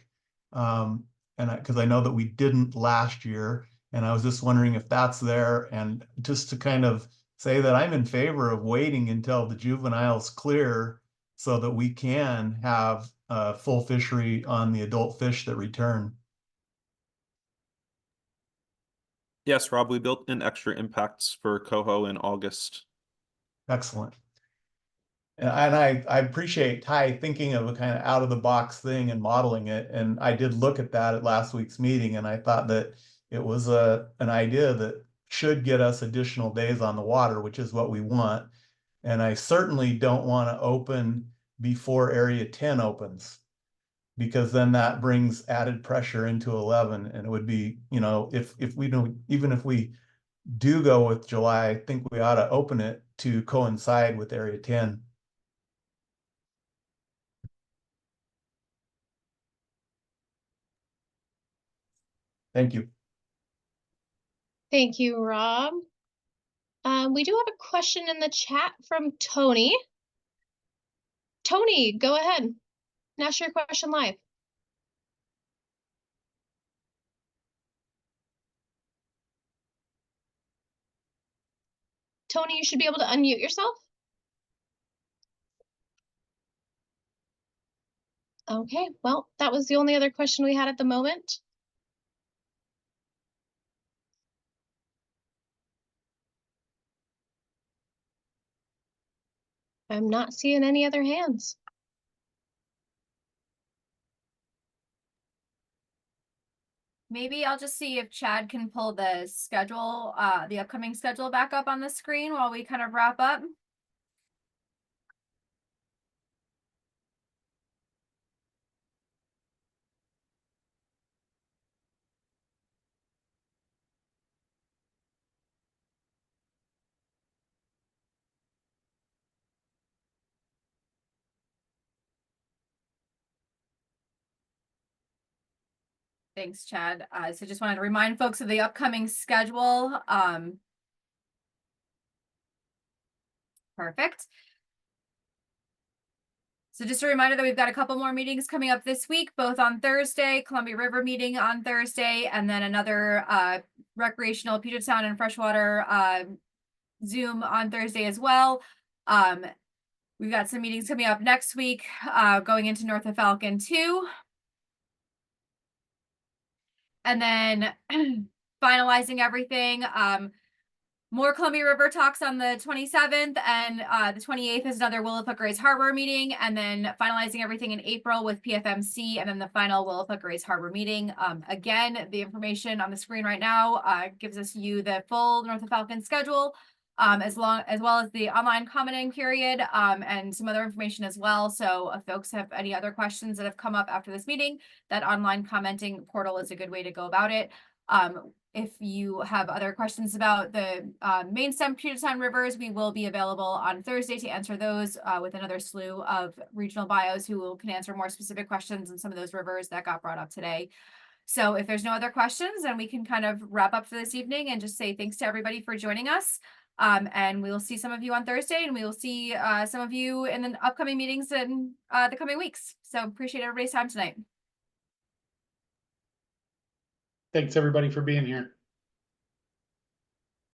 Because I know that we didn't last year, and I was just wondering if that's there, and just to kind of say that I'm in favor of waiting until the juveniles clear so that we can have a full fishery on the adult fish that return. Yes, Rob, we built in extra impacts for coho in August. Excellent. And I appreciate Ty thinking of a kind of out of the box thing and modeling it. And I did look at that at last week's meeting, and I thought that it was an idea that should get us additional days on the water, which is what we want. And I certainly don't want to open before Area 10 opens, because then that brings added pressure into 11. And it would be, you know, if we don't, even if we do go with July, I think we ought to open it to coincide with Area 10. Thank you. Thank you, Rob. We do have a question in the chat from Tony. Tony, go ahead and ask your question live. Tony, you should be able to unmute yourself. Okay, well, that was the only other question we had at the moment. I'm not seeing any other hands. Maybe I'll just see if Chad can pull the schedule, the upcoming schedule back up on the screen while we kind of wrap up. Thanks, Chad. So just wanted to remind folks of the upcoming schedule. Perfect. So just a reminder that we've got a couple more meetings coming up this week, both on Thursday, Columbia River meeting on Thursday, and then another recreational Puget Sound and freshwater Zoom on Thursday as well. We've got some meetings coming up next week, going into North of Falcon 2. And then finalizing everything, more Columbia River talks on the 27th, and the 28th is another Willowfoot Grays Harbor meeting, and then finalizing everything in April with PFMC, and then the final Willowfoot Grays Harbor meeting. Again, the information on the screen right now gives us the full North of Falcon schedule, as well as the online commenting period, and some other information as well. So if folks have any other questions that have come up after this meeting, that online commenting portal is a good way to go about it. If you have other questions about the main stem Puget Sound rivers, we will be available on Thursday to answer those with another slew of regional bios who can answer more specific questions on some of those rivers that got brought up today. So if there's no other questions, then we can kind of wrap up for this evening and just say thanks to everybody for joining us. And we will see some of you on Thursday, and we will see some of you in the upcoming meetings in the coming weeks. So appreciate everybody's time tonight. Thanks, everybody, for being here.